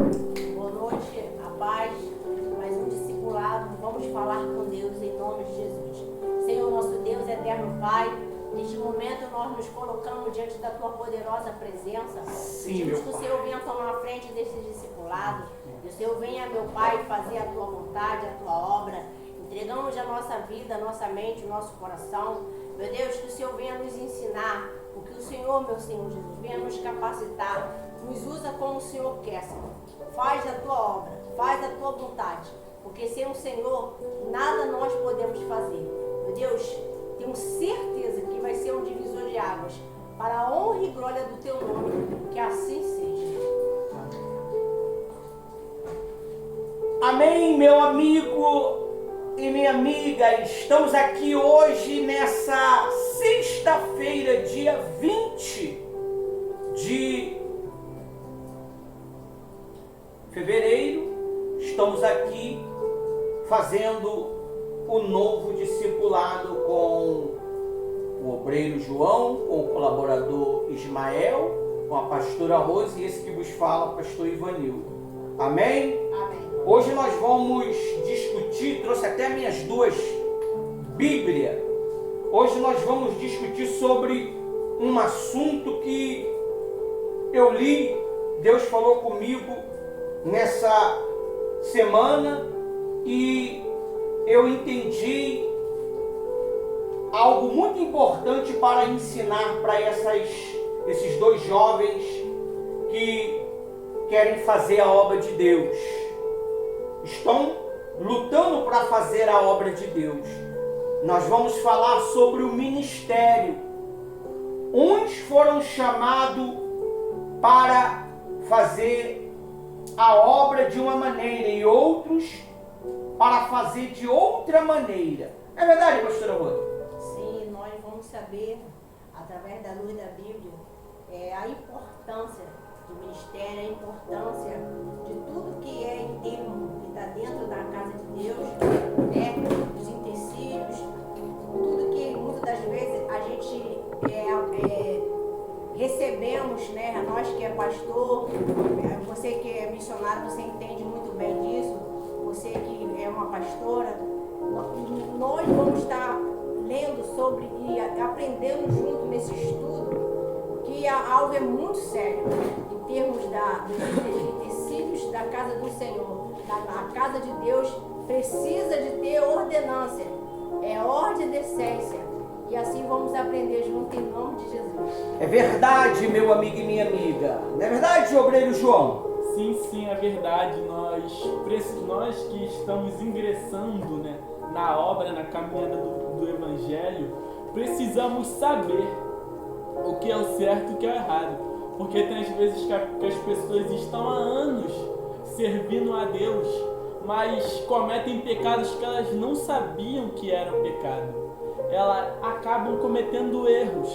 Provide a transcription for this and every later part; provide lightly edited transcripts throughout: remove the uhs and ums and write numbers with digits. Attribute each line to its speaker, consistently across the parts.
Speaker 1: Boa noite, a paz, mais um discipulado. Vamos falar com Deus em nome de Jesus. Senhor, nosso Deus, eterno Pai, neste momento nós nos colocamos diante da Tua poderosa presença. Pedimos que o Senhor venha tomar a frente desse discipulado. Que o Senhor venha, meu Pai, fazer a Tua vontade, a Tua obra. Entregamos a nossa vida, a nossa mente, o nosso coração. Meu Deus, que o Senhor venha nos ensinar o que o Senhor, meu Senhor Jesus, venha nos capacitar. Nos usa como o Senhor quer, Senhor. Faz a Tua obra, faz a Tua vontade. Porque sem o Senhor, nada nós podemos fazer. Meu Deus, tenho certeza que vai ser um divisor de águas para a honra e glória do Teu nome. Que assim seja.
Speaker 2: Amém, meu amigo e minha amiga. Estamos aqui hoje nessa sexta-feira, dia 20 de fevereiro. Estamos aqui fazendo o novo discipulado com o obreiro João, com o colaborador Ismael, com a pastora Rose e esse que vos fala, pastor Ivanildo. Amém?
Speaker 1: Amém.
Speaker 2: Hoje nós vamos discutir, trouxe até minhas duas Bíblias. Hoje nós vamos discutir sobre um assunto que eu li, Deus falou comigo nessa semana e eu entendi algo muito importante para ensinar para esses dois jovens que querem fazer a obra de Deus. Estão lutando para fazer a obra de Deus. Nós vamos falar sobre o ministério. Uns foram chamados para fazer a obra de uma maneira e outros para fazer de outra maneira. É verdade, pastora Rose?
Speaker 1: Sim, nós vamos saber, através da luz da Bíblia, a importância do ministério, a importância de tudo que é interno, que está dentro da casa de Deus, né? Dos utensílios, tudo que muitas das vezes a gente recebemos, né? Nós que é pastor, você que é missionário, você entende muito bem disso, você que é uma pastora, nós vamos estar lendo sobre e aprendendo junto nesse estudo que algo é muito sério em termos dos utensílios da casa do Senhor. A casa de Deus precisa de ter ordenância, é ordem e decência. E assim vamos aprender junto em nome de Jesus.
Speaker 2: É verdade, meu amigo e minha amiga. Não é verdade, obreiro João?
Speaker 3: Sim, é verdade. Nós que estamos ingressando, né, na obra, na caminhada do Evangelho, precisamos saber o que é o certo e o que é o errado. Porque tem às vezes que as pessoas estão há anos servindo a Deus, mas cometem pecados que elas não sabiam que eram pecado. Elas acabam cometendo erros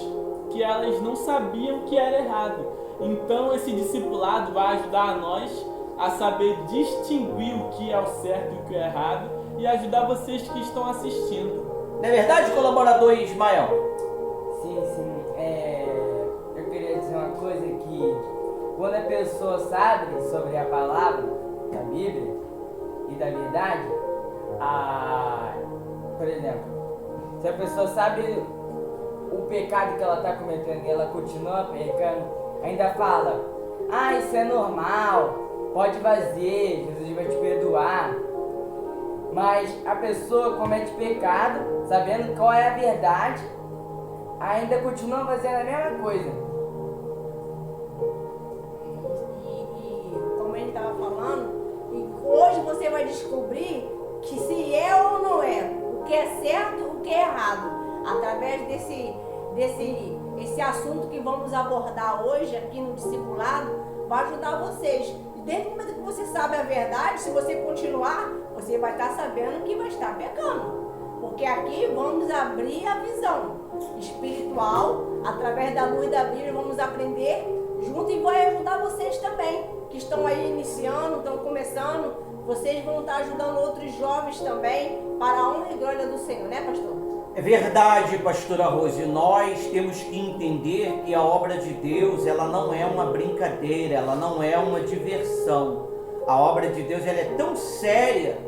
Speaker 3: que elas não sabiam que era errado. Então esse discipulado vai ajudar a nós a saber distinguir o que é o certo e o que é errado e ajudar vocês que estão assistindo.
Speaker 2: Não é verdade, colaborador Ismael?
Speaker 4: Sim. Eu queria dizer uma coisa que quando a pessoa sabe sobre a palavra da Bíblia e da verdade, por exemplo, se a pessoa sabe o pecado que ela está cometendo e ela continua pecando, ainda fala, isso é normal, pode fazer, Jesus vai te perdoar. Mas a pessoa comete pecado, sabendo qual é a verdade, ainda continua fazendo a mesma coisa.
Speaker 1: E como ele estava falando, e hoje você vai descobrir que se é ou não é, o que é certo, o que é errado, através desse assunto que vamos abordar hoje aqui no discipulado, vai ajudar vocês. E desde o momento que você sabe a verdade, se você continuar, você vai estar sabendo que vai estar pecando. Porque aqui vamos abrir a visão espiritual, através da luz da Bíblia, vamos aprender junto e vai ajudar vocês também, que estão aí iniciando, estão começando. Vocês vão estar ajudando outros jovens também, para a honra e glória do Senhor, né, pastor?
Speaker 2: É verdade, pastora Rose. Nós temos que entender que a obra de Deus, ela não é uma brincadeira, ela não é uma diversão. A obra de Deus ela é tão séria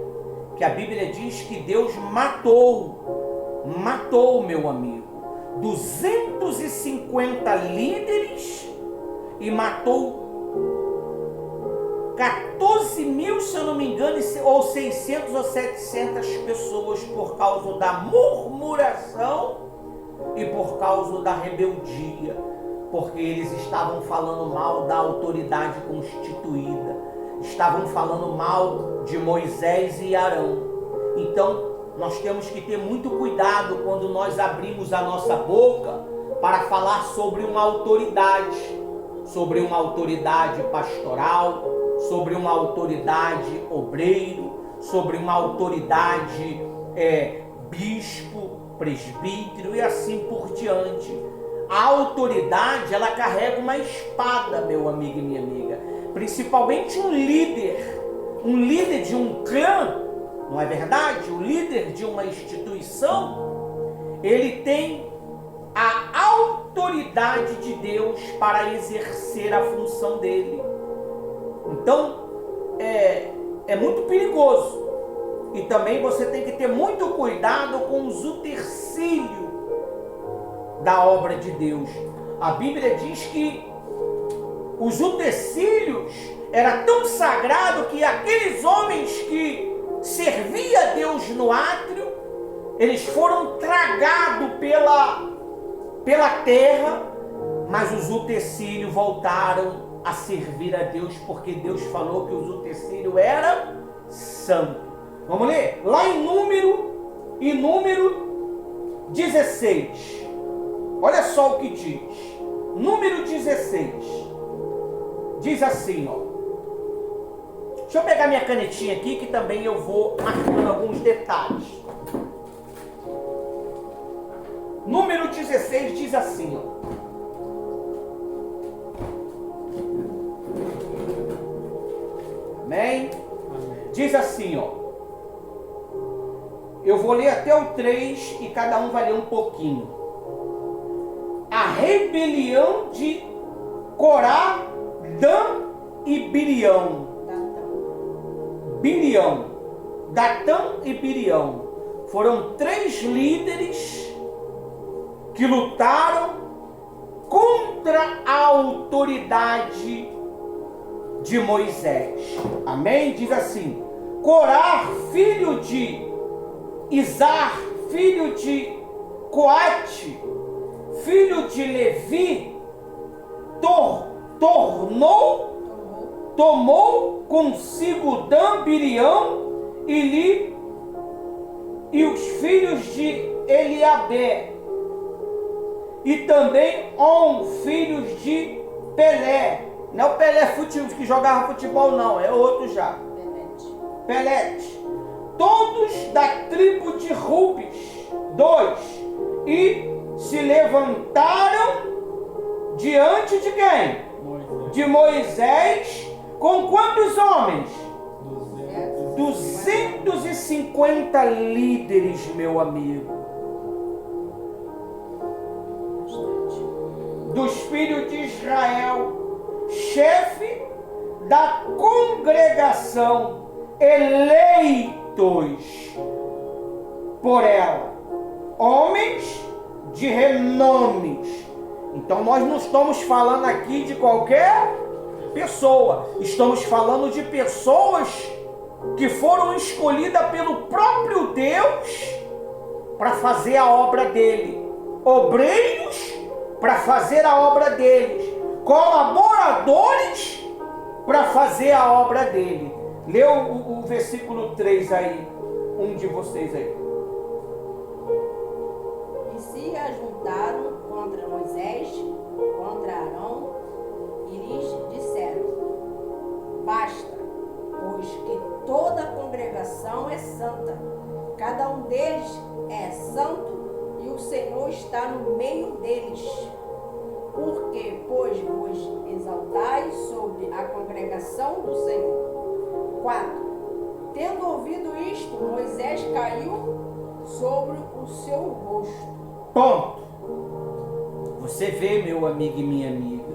Speaker 2: que a Bíblia diz que Deus matou, meu amigo, 250 líderes e matou 14 mil, se eu não me engano, ou 600 ou 700 pessoas por causa da murmuração e por causa da rebeldia, porque eles estavam falando mal da autoridade constituída, estavam falando mal de Moisés e Arão. Então, nós temos que ter muito cuidado quando nós abrimos a nossa boca para falar sobre uma autoridade pastoral, sobre uma autoridade obreiro, sobre uma autoridade bispo, presbítero e assim por diante. A autoridade, ela carrega uma espada, meu amigo e minha amiga. Principalmente um líder de um clã, não é verdade? O líder de uma instituição, ele tem a autoridade de Deus para exercer a função dele. Então, é muito perigoso. E também você tem que ter muito cuidado com os utensílios da obra de Deus. A Bíblia diz que os utensílios era tão sagrado que aqueles homens que serviam a Deus no átrio, eles foram tragados pela terra, mas os utensílios voltaram a servir a Deus, porque Deus falou que os utensílios eram santos. Vamos ler? Lá em Número 16. Olha só o que diz. Número 16. Diz assim, ó. Deixa eu pegar minha canetinha aqui, que também eu vou marcando alguns detalhes. Número 16 diz assim, ó. Amém? Diz assim, ó. Eu vou ler até o 3 e cada um vai ler um pouquinho. A rebelião de Corá, Dan e Birião. Datã e Birião foram 3 líderes que lutaram contra a autoridade de Moisés. Amém? Diz assim: Corá, filho de Izar, filho de Coate, filho de Levi, tomou consigo Dan, Birião e os filhos de Eliabé, e também filhos de Pelé. Não é o Pelé que jogava futebol, não, é outro já. Pelete. Todos da tribo de Rubens. 2. E se levantaram diante de quem? De Moisés. Com quantos homens? 250 líderes, meu amigo. Dos filhos de Israel, chefe da congregação, eleitos por ela, homens de renomes. Então nós não estamos falando aqui de qualquer pessoa, estamos falando de pessoas que foram escolhidas pelo próprio Deus para fazer a obra dele, obreiros para fazer a obra deles, colaboradores para fazer a obra dele. Lê o versículo 3 aí, um de vocês aí.
Speaker 1: E se ajuntaram contra Moisés, contra Arão, e lhes disseram: basta, pois que toda a congregação é santa, cada um deles é santo, e o Senhor está no meio deles. Porque, pois, vos exaltais sobre a congregação do Senhor. 4. Tendo ouvido isto, Moisés caiu sobre o seu rosto.
Speaker 2: Ponto. Você vê, meu amigo e minha amiga,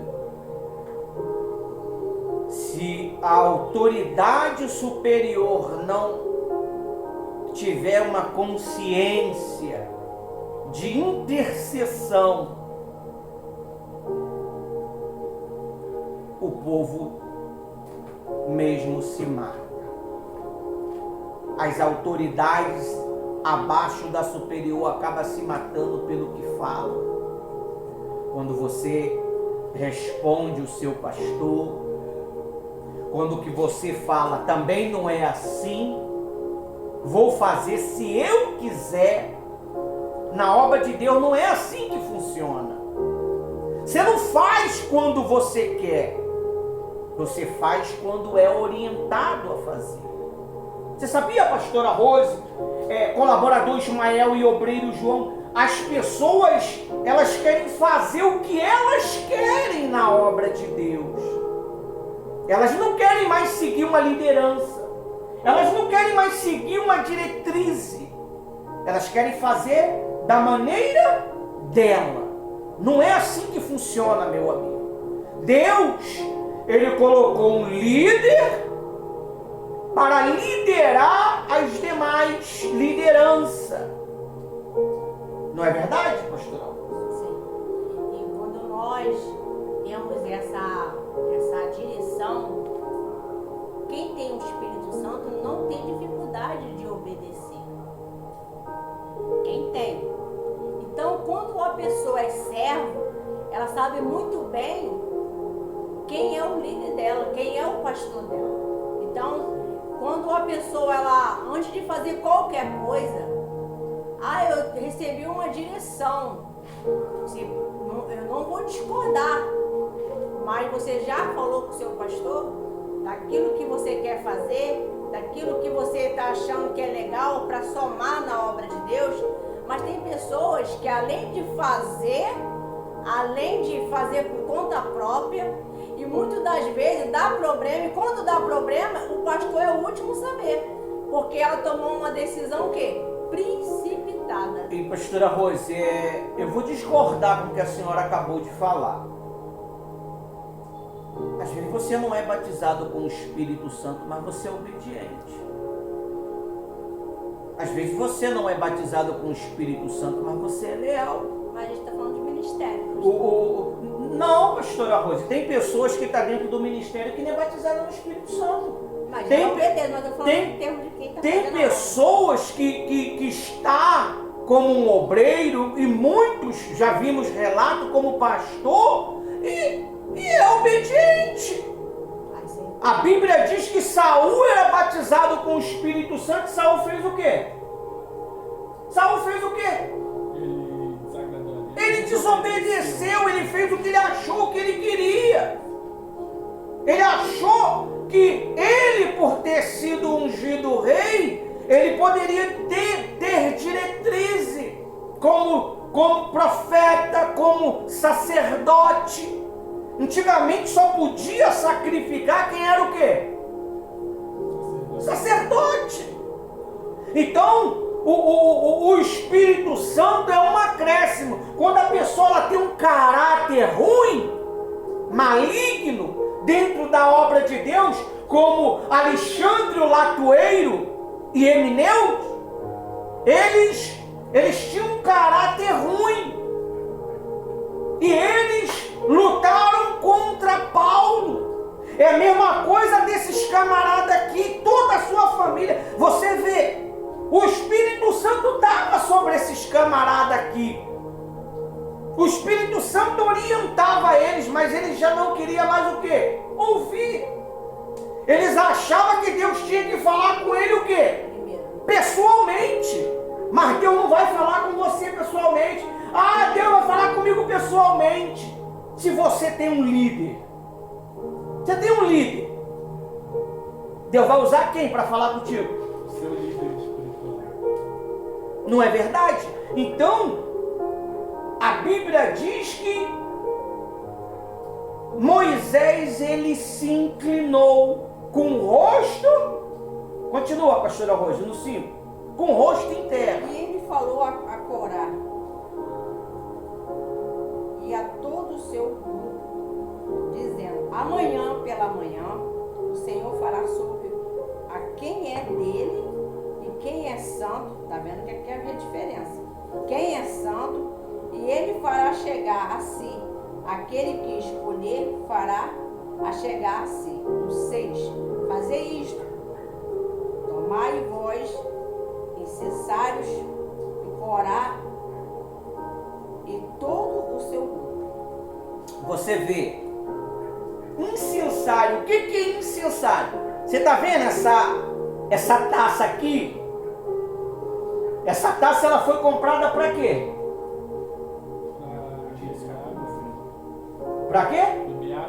Speaker 2: se Se a autoridade superior não tiver uma consciência de intercessão, o povo mesmo se mata. As autoridades abaixo da superior acabam se matando pelo que falam. Quando você responde o seu pastor, quando o que você fala também não é assim, vou fazer se eu quiser. Na obra de Deus não é assim que funciona. Você não faz quando você quer, você faz quando é orientado a fazer. Você sabia, pastora Rose, colaborador Ismael e obreiro João, as pessoas, elas querem fazer o que elas querem na obra de Deus. Elas não querem mais seguir uma liderança. Elas não querem mais seguir uma diretriz. Elas querem fazer da maneira dela. Não é assim que funciona, meu amigo. Deus, Ele colocou um líder para liderar as demais lideranças. Não é verdade, pastor?
Speaker 1: Sim. E quando nós temos essa direção, quem tem o Espírito Santo não tem dificuldade de obedecer. Quem tem. Então, quando uma pessoa é servo, ela sabe muito bem quem é o líder dela, quem é o pastor dela. Então, quando uma pessoa, ela, antes de fazer qualquer coisa, eu recebi uma direção, eu não vou discordar, mas você já falou com o seu pastor daquilo que você quer fazer, daquilo que você está achando que é legal para somar na obra de Deus. Mas tem pessoas que além de fazer por conta própria, e muitas das vezes dá problema, e quando dá problema, o pastor é o último a saber, porque ela tomou uma decisão o quê? Precipitada.
Speaker 2: E pastora Rose, eu vou discordar com o que a senhora acabou de falar. Às vezes você não é batizado com o Espírito Santo, mas você é obediente. Às vezes você não é batizado com o Espírito Santo, mas você é leal.
Speaker 1: Mas a gente está falando de ministério.
Speaker 2: Não, pastora Rose, tem pessoas que estão dentro do ministério que nem é batizada no Espírito Santo.
Speaker 1: Mas eu não pretendo, mas eu falando em termos de quem está fazendo.
Speaker 2: Tem pessoas que está como um obreiro, e muitos já vimos relato como pastor, e é obediente. A Bíblia diz que Saul era batizado com o Espírito Santo. Saul fez o quê? Saul fez o quê? Ele desobedeceu, ele fez o que ele achou que ele queria. Ele achou que ele, por ter sido ungido rei, ele poderia ter diretriz como profeta, como sacerdote. Antigamente só podia sacrificar quem era o quê? Sacerdote. Então, o Espírito Santo é um acréscimo. Quando a pessoa ela tem um caráter ruim, maligno, dentro da obra de Deus, como Alexandre o Latueiro e Emineu, eles tinham um caráter ruim. E eles lutaram contra Paulo. É a mesma coisa desses camaradas aqui, toda a sua família. Você vê, o Espírito Santo estava sobre esses camaradas aqui. O Espírito Santo orientava eles, mas eles já não queriam mais o quê? Ouvir. Eles achavam que Deus tinha que falar com ele o quê? Pessoalmente. Mas Deus não vai falar com você pessoalmente. Deus vai falar comigo pessoalmente. Se você tem um líder, você tem um líder, Deus vai usar quem para falar contigo?
Speaker 3: Seu líder espiritual.
Speaker 2: Não é verdade? Então, a Bíblia diz que Moisés, ele se inclinou com o rosto, continua, pastora Rosa, no 5, com o rosto em terra.
Speaker 1: E ele falou a Corá e a todo o seu grupo, dizendo: amanhã pela manhã o Senhor fará sobre a quem é dele e quem é santo. Está vendo que aqui havia diferença. Quem é santo, e ele fará chegar a si. Aquele que escolher fará a chegar a si. O 6. Fazer isto. Tomai vós, incensários, e corá, e todo o seu grupo.
Speaker 2: Você vê, incensário. O que é incensário? Você está vendo essa taça aqui? Essa taça ela foi comprada para quê? Para quê?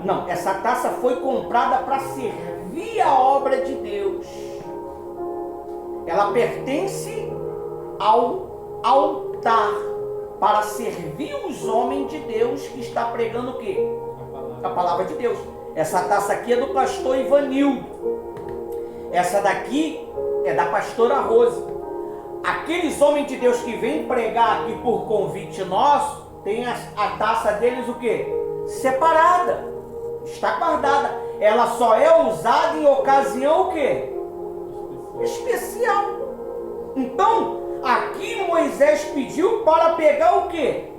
Speaker 2: Não, essa taça foi comprada para servir a obra de Deus. Ela pertence ao altar para servir os homens de Deus que está pregando o quê? A palavra de Deus. Essa taça aqui é do pastor Ivanildo. Essa daqui é da pastora Rose. Aqueles homens de Deus que vêm pregar aqui por convite nosso, tem a taça deles o quê? Separada. Está guardada. Ela só é usada em ocasião o quê? Especial. Então, aqui Moisés pediu para pegar o quê?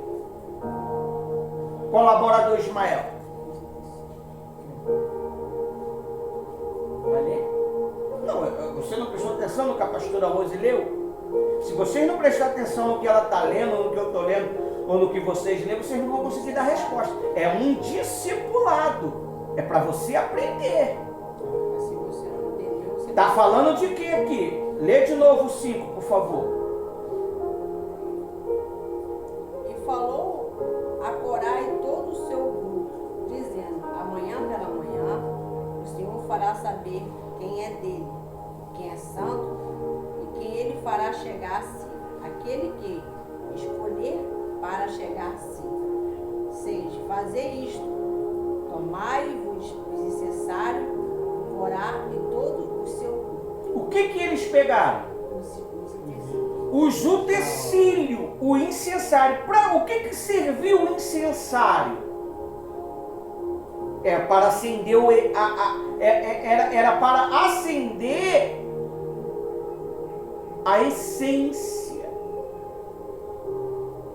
Speaker 2: Colaborador Ismael. Não, você não prestou atenção no que a pastora Rose leu? Se vocês não prestarem atenção no que ela está lendo, ou no que eu estou lendo, ou no que vocês lêem, vocês não vão conseguir dar resposta. É um discipulado. É para você aprender.
Speaker 1: Se você não entendeu, você
Speaker 2: Está falando de quê aqui? Lê de novo o 5, por favor.
Speaker 1: E falou a Corá e todo o seu grupo, dizendo: amanhã pela manhã o Senhor fará saber quem é dele, quem é santo, e quem ele fará chegar a si. Aquele que escolher para chegar a si. 6. Fazer isto. Tomai-vos os incensários, Corá e todo o seu grupo.
Speaker 2: O que eles pegaram? Os utensílios, o incensário. Para o que serviu o incensário? Era para acender era para acender a essência.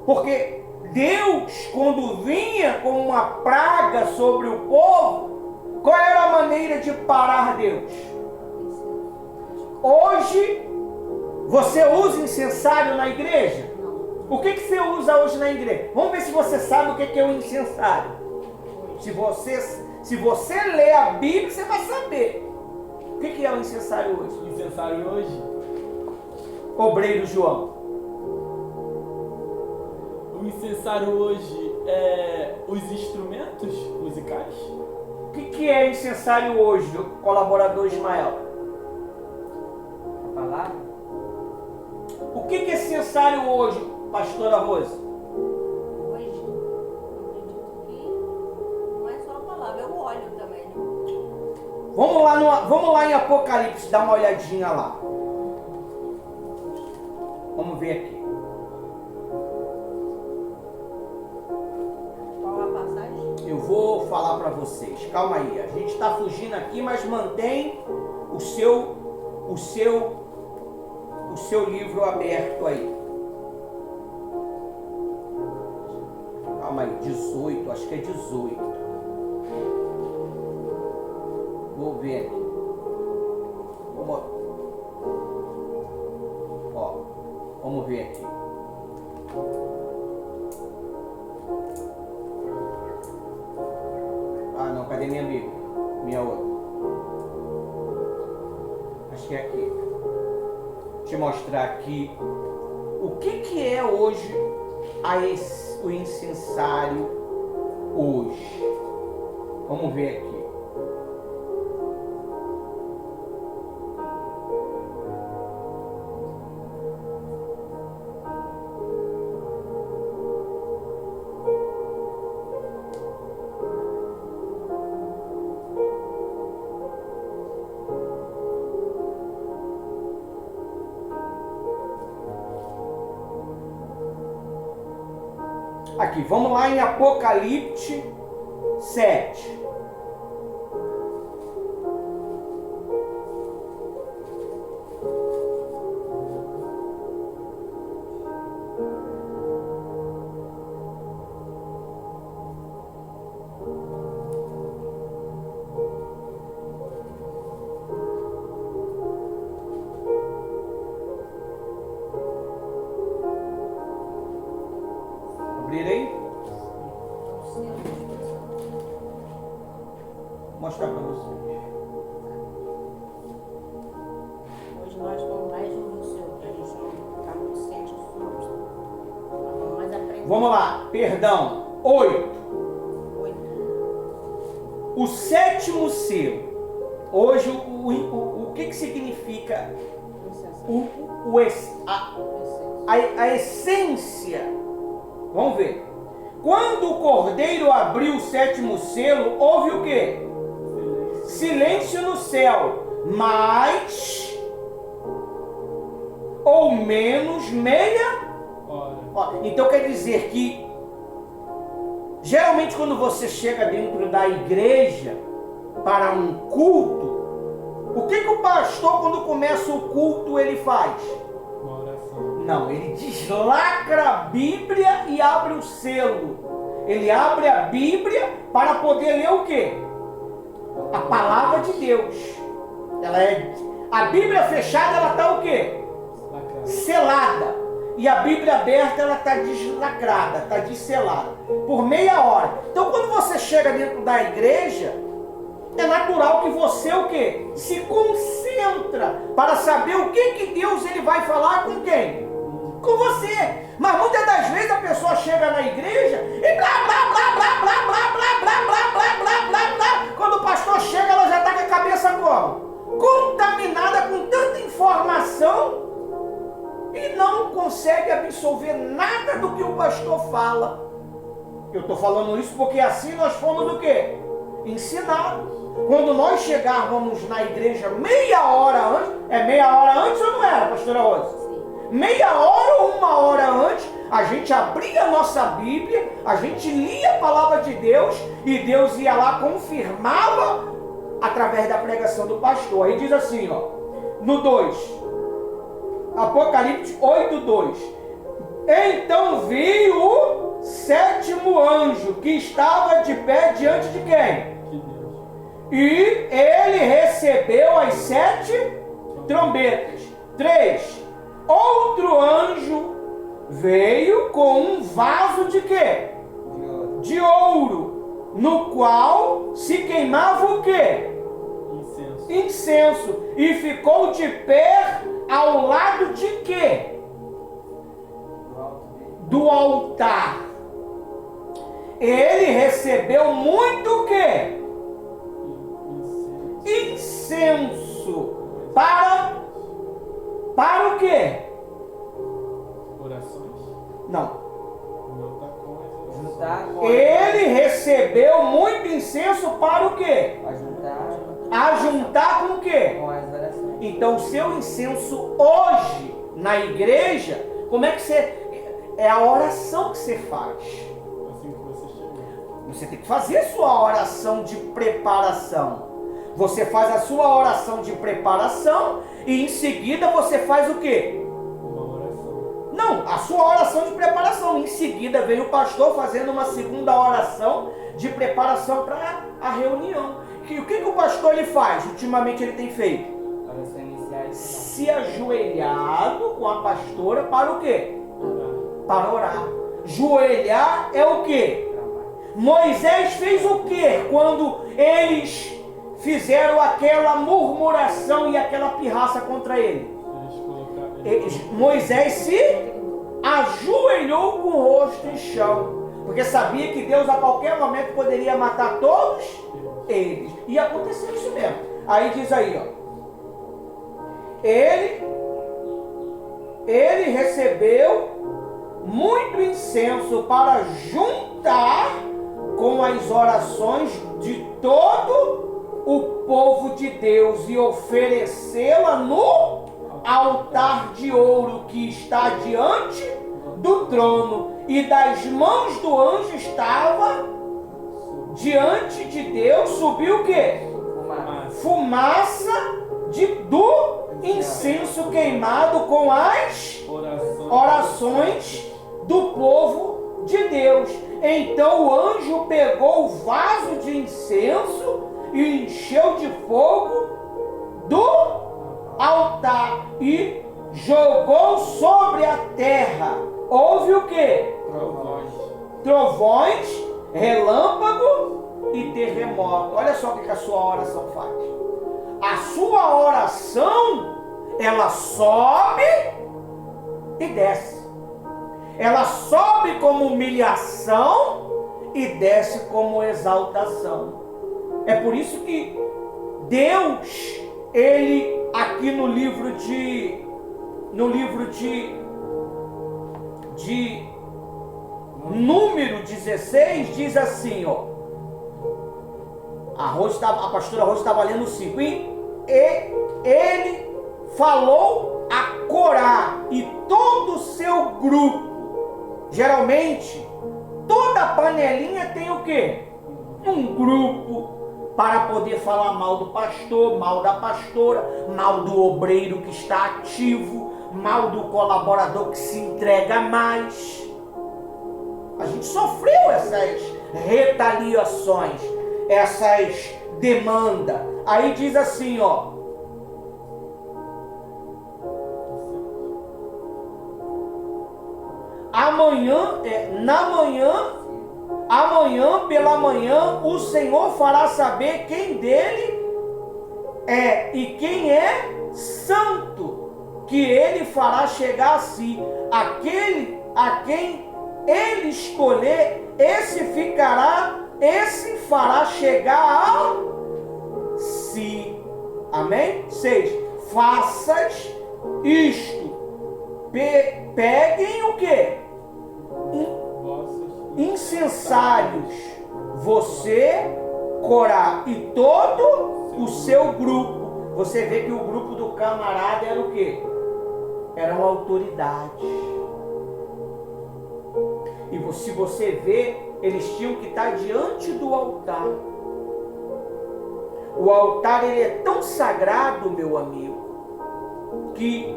Speaker 2: Porque Deus, quando vinha com uma praga sobre o povo, qual era a maneira de parar Deus? Hoje, você usa incensário na igreja? O que você usa hoje na igreja? Vamos ver se você sabe o que é o incensário. Se você ler a Bíblia, você vai saber. O que é o incensário hoje?
Speaker 3: O incensário hoje?
Speaker 2: Obreiro João.
Speaker 3: O incensário hoje é os instrumentos musicais?
Speaker 2: O que é incensário hoje, colaborador Ismael?
Speaker 4: A palavra?
Speaker 2: O que é incensário hoje, pastora Rose?
Speaker 1: Hoje, eu acredito que não é só a palavra, é o óleo também, né?
Speaker 2: Vamos lá em Apocalipse, dar uma olhadinha lá. Vamos ver aqui.
Speaker 1: Qual a passagem?
Speaker 2: Eu vou falar para vocês. Calma aí. A gente está fugindo aqui, mas mantém o seu livro aberto aí. Calma aí. 18. Acho que é 18. Vou ver aqui. Vamos ver aqui. Ah, não, cadê minha Bíblia? Minha outra. Acho que é aqui. Deixa eu mostrar aqui o que é hoje o incensário hoje. Vamos ver aqui. Aqui, vamos lá em Apocalipse 7. Vamos lá, perdão. 8. O sétimo selo. Hoje, o que significa a essência? Vamos ver. Quando o cordeiro abriu o sétimo selo, houve o quê? Silêncio no céu. Mais ou menos meia hora. Então quer dizer que geralmente quando você chega dentro da igreja para um culto, o que o pastor, quando começa o culto, ele faz?
Speaker 3: Uma oração.
Speaker 2: Não, ele deslacra a Bíblia e abre o selo. Ele abre a Bíblia para poder ler o quê? A palavra de Deus. A Bíblia fechada, ela está o quê? Selada. E a Bíblia aberta, ela está deslacrada, está desselada. Por meia hora. Então quando você chega dentro da igreja, é natural que você o quê? Se concentra para saber o que Deus ele vai falar com quem? Com você. Mas muitas das vezes a pessoa chega na igreja e blá blá blá blá blá blá blá blá blá blá blá blá blá. Quando o pastor chega, ela já está com a cabeça como? Contaminada com tanta informação e não consegue absorver nada do que o pastor fala. Eu estou falando isso porque assim nós fomos o quê? Ensinados. Quando nós chegávamos na igreja meia hora antes, meia hora antes ou não era, pastora Rosa? Meia hora ou uma hora antes, a gente abria a nossa Bíblia, a gente lia a palavra de Deus e Deus ia lá, confirmava através da pregação do pastor. Aí diz assim, ó, no 2, Apocalipse 8:2. Então vi o sétimo anjo que estava de pé diante de quem? E ele recebeu as 7 trombetas. 3. Outro anjo veio com um vaso de quê? De ouro, no qual se queimava o quê? Incenso. E ficou de pé ao lado de quê? Do altar. Ele recebeu muito o quê? Incenso. Para o quê?
Speaker 3: Orações?
Speaker 2: Não.
Speaker 4: Juntar.
Speaker 2: Ele recebeu muito incenso para o quê? Ajuntar com o quê?
Speaker 4: Com as orações.
Speaker 2: Então o seu incenso hoje na igreja, como é que você... É a oração que você faz.
Speaker 3: Assim que você chegou.
Speaker 2: Você tem que fazer a sua oração de preparação. Você faz a sua oração de preparação e em seguida você faz o quê?
Speaker 3: Uma oração.
Speaker 2: Não, a sua oração de preparação. Em seguida vem o pastor fazendo uma segunda oração de preparação para a reunião. E o que o pastor ele faz? Ultimamente ele tem feito?
Speaker 4: Oração inicial.
Speaker 2: Se ajoelhado com a pastora para o quê? Para orar. Joelhar é o quê? Moisés fez o quê quando eles fizeram aquela murmuração e aquela pirraça contra ele? Moisés se ajoelhou com o rosto em chão, porque sabia que Deus a qualquer momento poderia matar todos eles. E aconteceu isso mesmo. Aí diz aí, ó. Ele recebeu muito incenso para juntar com as orações de todo o povo de Deus e oferecê-la no altar de ouro que está diante do trono, e das mãos do anjo estava diante de Deus, subiu o quê? Fumaça do incenso queimado com as orações do povo de Deus. Então o anjo pegou o vaso de incenso e encheu de fogo do altar e jogou sobre a terra. Houve o quê? Trovões, relâmpago e terremoto. Olha só o que a sua oração faz. A sua oração, ela sobe e desce. Ela sobe como humilhação e desce como exaltação. É por isso que Deus, ele aqui no livro de Número 16 diz assim, ó. A pastora Rose estava lendo 5. E ele falou a Corá e todo o seu grupo. Geralmente, toda panelinha tem o quê? Um grupo para poder falar mal do pastor, mal da pastora, mal do obreiro que está ativo, mal do colaborador que se entrega mais. A gente sofreu essas retaliações, essas demandas. Aí diz assim, ó. Amanhã pela manhã, o Senhor fará saber quem dele é e quem é santo, que ele fará chegar a si. Aquele a quem ele escolher, esse fará chegar a si. Amém? 6. Faças isto. Peguem o quê? Incensários. Você, Corá e todo o seu grupo. Você vê que o grupo do camarada era o quê? Eram autoridades. E se você vê, eles tinham que estar diante do altar. O altar, ele é tão sagrado, meu amigo, que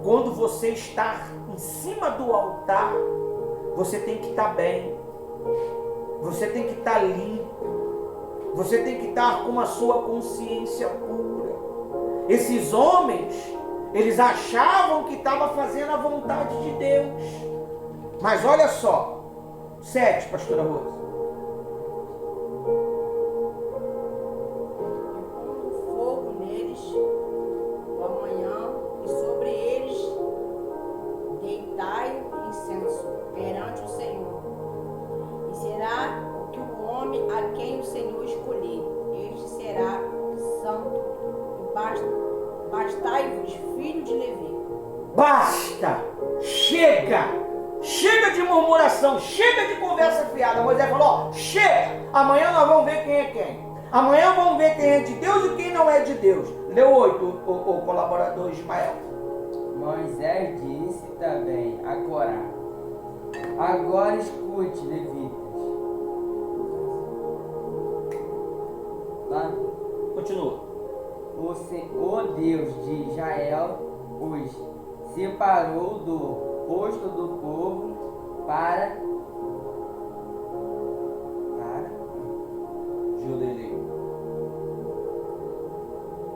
Speaker 2: quando você está em cima do altar, você tem que estar bem, você tem que estar limpo, você tem que estar com a sua consciência pura. Esses homens, eles achavam que estavam fazendo a vontade de Deus. Mas olha só, 7, pastora Rosa.
Speaker 1: Fogo neles, o amanhã, e sobre eles deitai incenso perante o Senhor. E será que o homem a quem o Senhor escolher, este será santo. E bastai-vos, filho de Levi.
Speaker 2: Basta! Chega! Chega de murmuração, chega de conversa fiada. Moisés falou, ó, chega! Amanhã nós vamos ver quem é quem. Amanhã vamos ver quem é de Deus e quem não é de Deus. Leu 8, o colaborador Ismael.
Speaker 4: Moisés disse também a Corá: agora escute, levitas. Tá?
Speaker 2: Continua.
Speaker 4: O Deus de Israel os separou do posto do povo para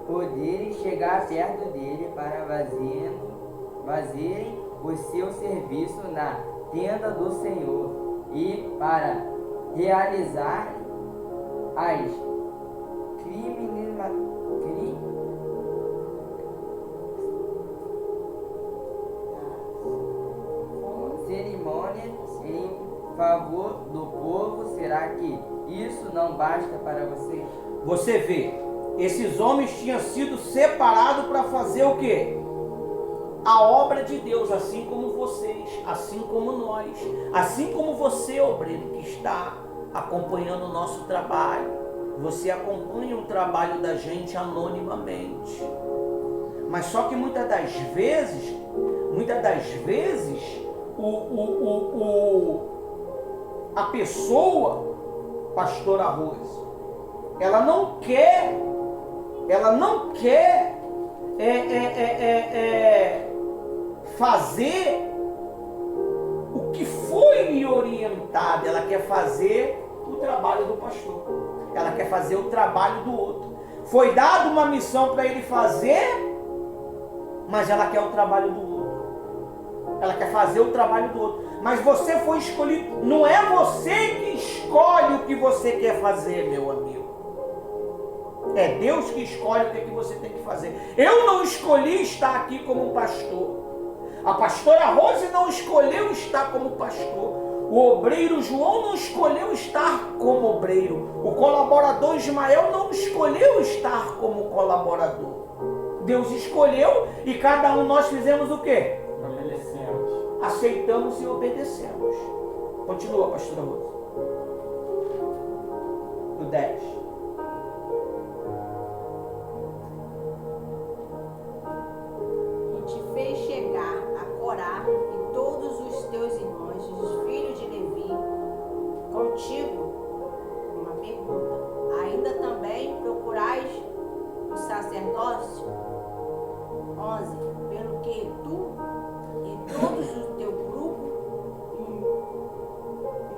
Speaker 4: poderem chegar perto dele para fazerem o seu serviço na tenda do Senhor e para realizar as cerimônias em favor do povo. Será que isso não basta para você?
Speaker 2: Você vê, esses homens tinham sido separados para fazer o quê? A obra de Deus, assim como vocês, assim como nós, assim como você, obreiro, que está acompanhando o nosso trabalho. Você acompanha o trabalho da gente anonimamente. Mas só que muitas das vezes, a pessoa, pastora Rose, ela não quer fazer o que foi lhe orientado. Ela quer fazer o trabalho do pastor, ela quer fazer o trabalho do outro. Foi dada uma missão para ele fazer, mas ela quer o trabalho do outro. Ela quer fazer o trabalho do outro. Mas você foi escolhido. Não é você que escolhe o que você quer fazer, meu amigo. É Deus que escolhe o que você tem que fazer. Eu não escolhi estar aqui como pastor. A pastora Rose não escolheu estar como pastor. O obreiro João não escolheu estar como obreiro. O colaborador Ismael não escolheu estar como colaborador. Deus escolheu e cada um nós fizemos o quê?
Speaker 3: Obedecemos.
Speaker 2: Aceitamos e obedecemos. Continua, pastora Rose. No 10.
Speaker 1: E te fez chegar a Corá e todos os teus irmãos, os filhos de Levi, contigo. Uma pergunta. Ainda também procurais o sacerdócio? 11. Pelo que tu e todos o teu grupo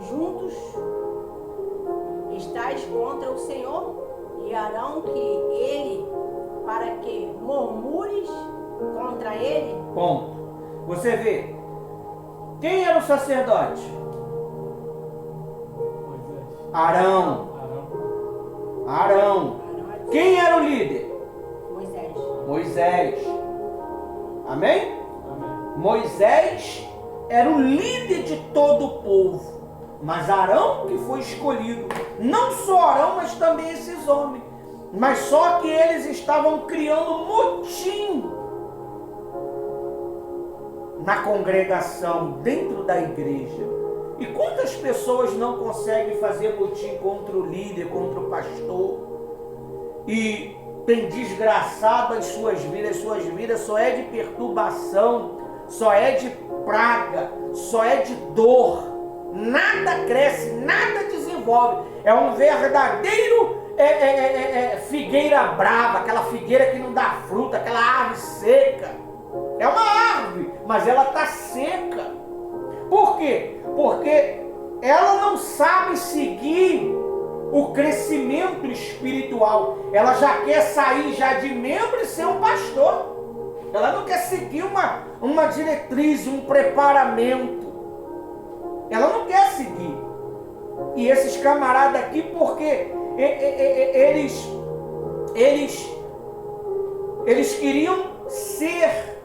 Speaker 1: juntos estáis contra o Senhor e Arão que ele, para que murmures contra ele?
Speaker 2: Ponto. Você vê. Quem era o sacerdote?
Speaker 3: Moisés.
Speaker 2: Arão.
Speaker 3: Arão.
Speaker 2: Arão. Quem era o líder?
Speaker 1: Moisés.
Speaker 2: Moisés. Amém?
Speaker 3: Amém.
Speaker 2: Moisés era o líder de todo o povo. Mas Arão que foi escolhido. Não só Arão, mas também esses homens. Mas só que eles estavam criando motim na congregação, dentro da igreja. E quantas pessoas não conseguem fazer motim contra o líder, contra o pastor? E tem desgraçado as suas vidas só é de perturbação, só é de praga, só é de dor. Nada cresce, nada desenvolve. É um verdadeiro figueira brava, aquela figueira que não dá fruta, aquela árvore seca. É uma árvore, mas ela está seca. Por quê? Porque ela não sabe seguir o crescimento espiritual. Ela já quer sair já de membro e ser um pastor. Ela não quer seguir uma diretriz, um preparamento. Ela não quer seguir. E esses camaradas aqui, porque eles queriam ser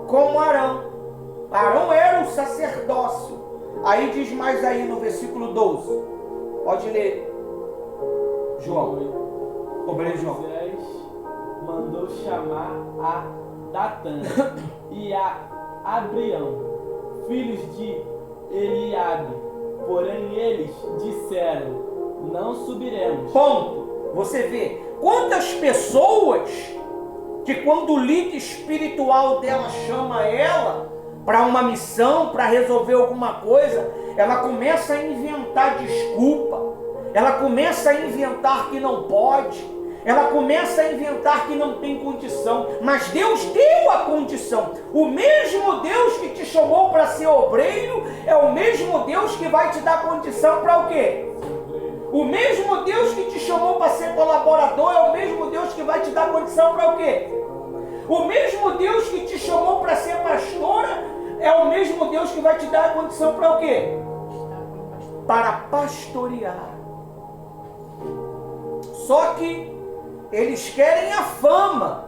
Speaker 2: como Arão. Arão era o sacerdócio. Aí diz mais aí no versículo 12. Pode ler, João. Obreiro João.
Speaker 3: Moisés mandou chamar a Datã e a Abrião, filhos de Eliabe. Porém eles disseram: não subiremos.
Speaker 2: Ponto. Você vê quantas pessoas que quando o líder espiritual dela chama ela para uma missão, para resolver alguma coisa, ela começa a inventar desculpa, ela começa a inventar que não pode, ela começa a inventar que não tem condição, mas Deus deu a condição. O mesmo Deus que te chamou para ser obreiro é o mesmo Deus que vai te dar condição para o quê? O mesmo Deus que te chamou para ser colaborador é o mesmo Deus que vai te dar condição para o quê? O mesmo Deus que te chamou para ser pastora é o mesmo Deus que vai te dar a condição para o quê? Para pastorear. Só que eles querem a fama,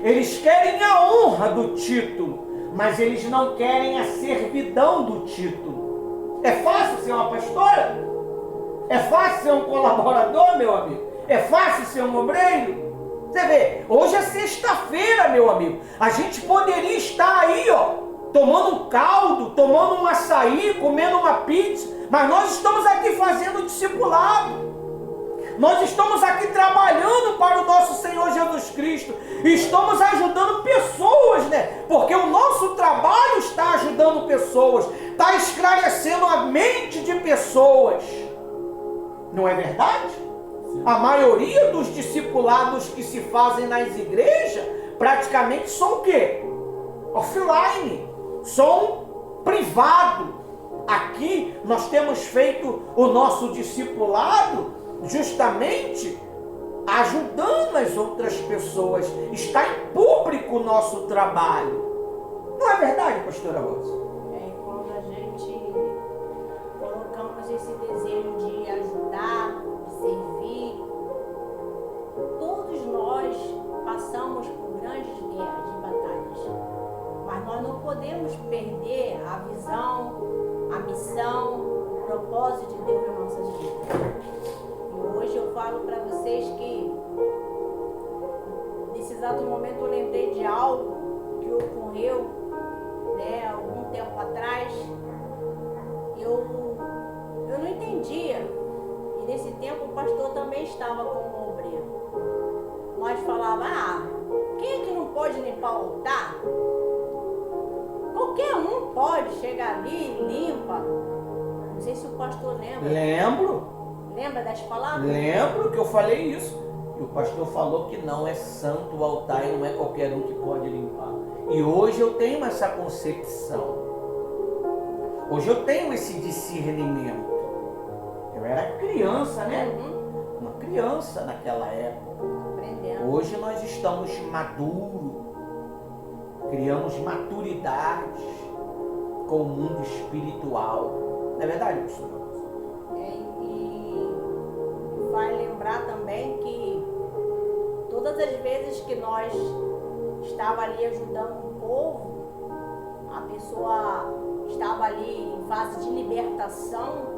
Speaker 2: eles querem a honra do título, mas eles não querem a servidão do título. É fácil ser uma pastora? É fácil ser um colaborador, meu amigo? É fácil ser um obreiro? Você vê, hoje é sexta-feira, meu amigo. A gente poderia estar aí, tomando um caldo, tomando um açaí, comendo uma pizza, mas nós estamos aqui fazendo discipulado. Nós estamos aqui trabalhando para o nosso Senhor Jesus Cristo. E estamos ajudando pessoas, né? Porque o nosso trabalho está ajudando pessoas, está esclarecendo a mente de pessoas. Não é verdade? A maioria dos discipulados que se fazem nas igrejas praticamente são o quê? Offline, são privado. Aqui nós temos feito o nosso discipulado justamente ajudando as outras pessoas. Está em público o nosso trabalho. Não é verdade, pastora Rosa?
Speaker 1: Quando a gente colocamos esse desejo de ajudar, de servir, todos nós passamos por grandes guerras e batalhas, mas nós não podemos perder a visão, a missão, o propósito de Deus nas nossas vidas. E hoje eu falo para vocês que nesse exato momento eu lembrei de algo que ocorreu, né, algum tempo atrás. Eu não entendia. E nesse tempo o pastor também estava como obreiro. Nós falávamos, quem é que não pode limpar o altar? Qualquer um pode chegar ali e limpa. Não sei se o pastor lembra.
Speaker 2: Lembro.
Speaker 1: Lembra das palavras?
Speaker 2: Lembro que eu falei isso. E o pastor falou que não é santo o altar e não é qualquer um que pode limpar. E hoje eu tenho essa concepção. Hoje eu tenho esse discernimento. Eu era criança, né? Uma criança naquela época.
Speaker 1: Aprendendo.
Speaker 2: Hoje nós estamos maduros. Criamos maturidade com o mundo espiritual. Não é verdade, pastor?
Speaker 1: E vai lembrar também que todas as vezes que nós estava ali ajudando um povo, a pessoa estava ali em fase de libertação,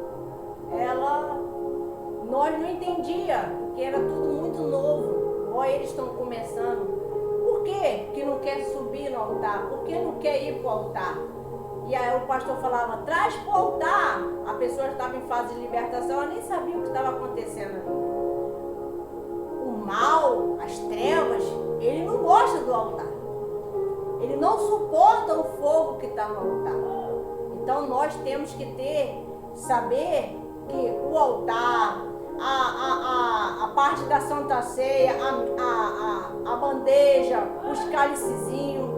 Speaker 1: nós não entendia, porque era tudo muito novo, ou eles estão começando. Por que não quer subir no altar? Por que não quer ir para o altar? E aí o pastor falava, traz para o altar. A pessoa estava em fase de libertação, ela nem sabia o que estava acontecendo ali. O mal, as trevas, ele não gosta do altar. Ele não suporta o fogo que está no altar. Então nós temos que saber que o altar, a parte da Santa Ceia, a bandeja, os cálicezinhos,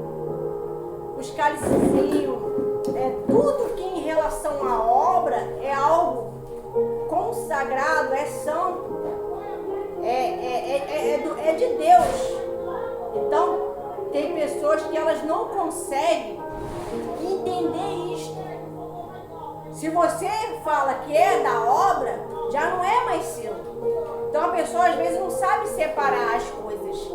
Speaker 1: tudo que em relação à obra é algo consagrado, é santo, é de Deus. Então, tem pessoas que elas não conseguem entender isto. Se você fala que é da obra, já não é mais seu. Então a pessoa às vezes não sabe separar as coisas.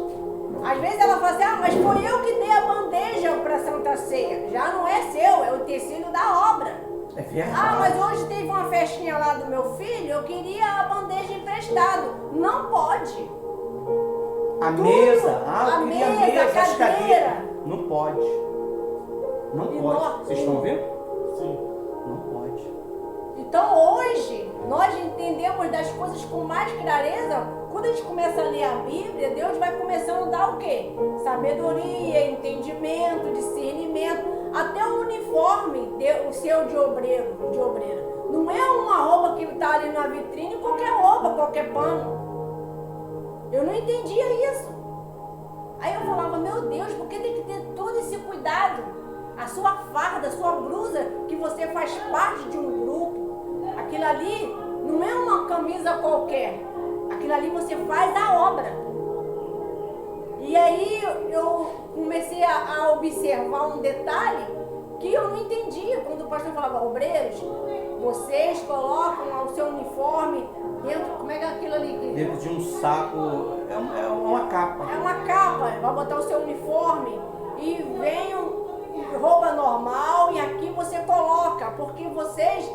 Speaker 1: Às vezes ela fala assim, mas foi eu que dei a bandeja para a Santa Ceia. Já não é seu, é o tecido da obra.
Speaker 2: É verdade.
Speaker 1: Mas hoje teve uma festinha lá do meu filho, eu queria a bandeja emprestado. Não pode.
Speaker 2: A mesa,
Speaker 1: a
Speaker 2: queria
Speaker 1: mesa, a
Speaker 2: as
Speaker 1: cadeira.
Speaker 2: cadeiras. Não pode. Não
Speaker 1: E
Speaker 2: pode. Vocês estão vendo?
Speaker 3: Sim.
Speaker 2: Não pode.
Speaker 1: Então hoje, nós entendemos das coisas com mais clareza. Quando a gente começa a ler a Bíblia, Deus vai começando a dar o quê? Sabedoria, entendimento, discernimento. Até o uniforme, o seu de obreiro, de obreira. Não é uma roupa que está ali na vitrine, qualquer roupa, qualquer pano. Eu não entendia isso. Aí eu falava, meu Deus, por que tem que ter todo esse cuidado? A sua farda, a sua blusa, que você faz parte de um grupo. Aquilo ali não é uma camisa qualquer. Aquilo ali você faz a obra. E aí eu comecei a observar um detalhe que eu não entendia. Quando o pastor falava, obreiros, vocês colocam o seu uniforme dentro, como é que é aquilo ali?
Speaker 2: Dentro de um saco, é uma capa.
Speaker 1: É uma capa, vai botar o seu uniforme e vem roupa normal e aqui você coloca, porque vocês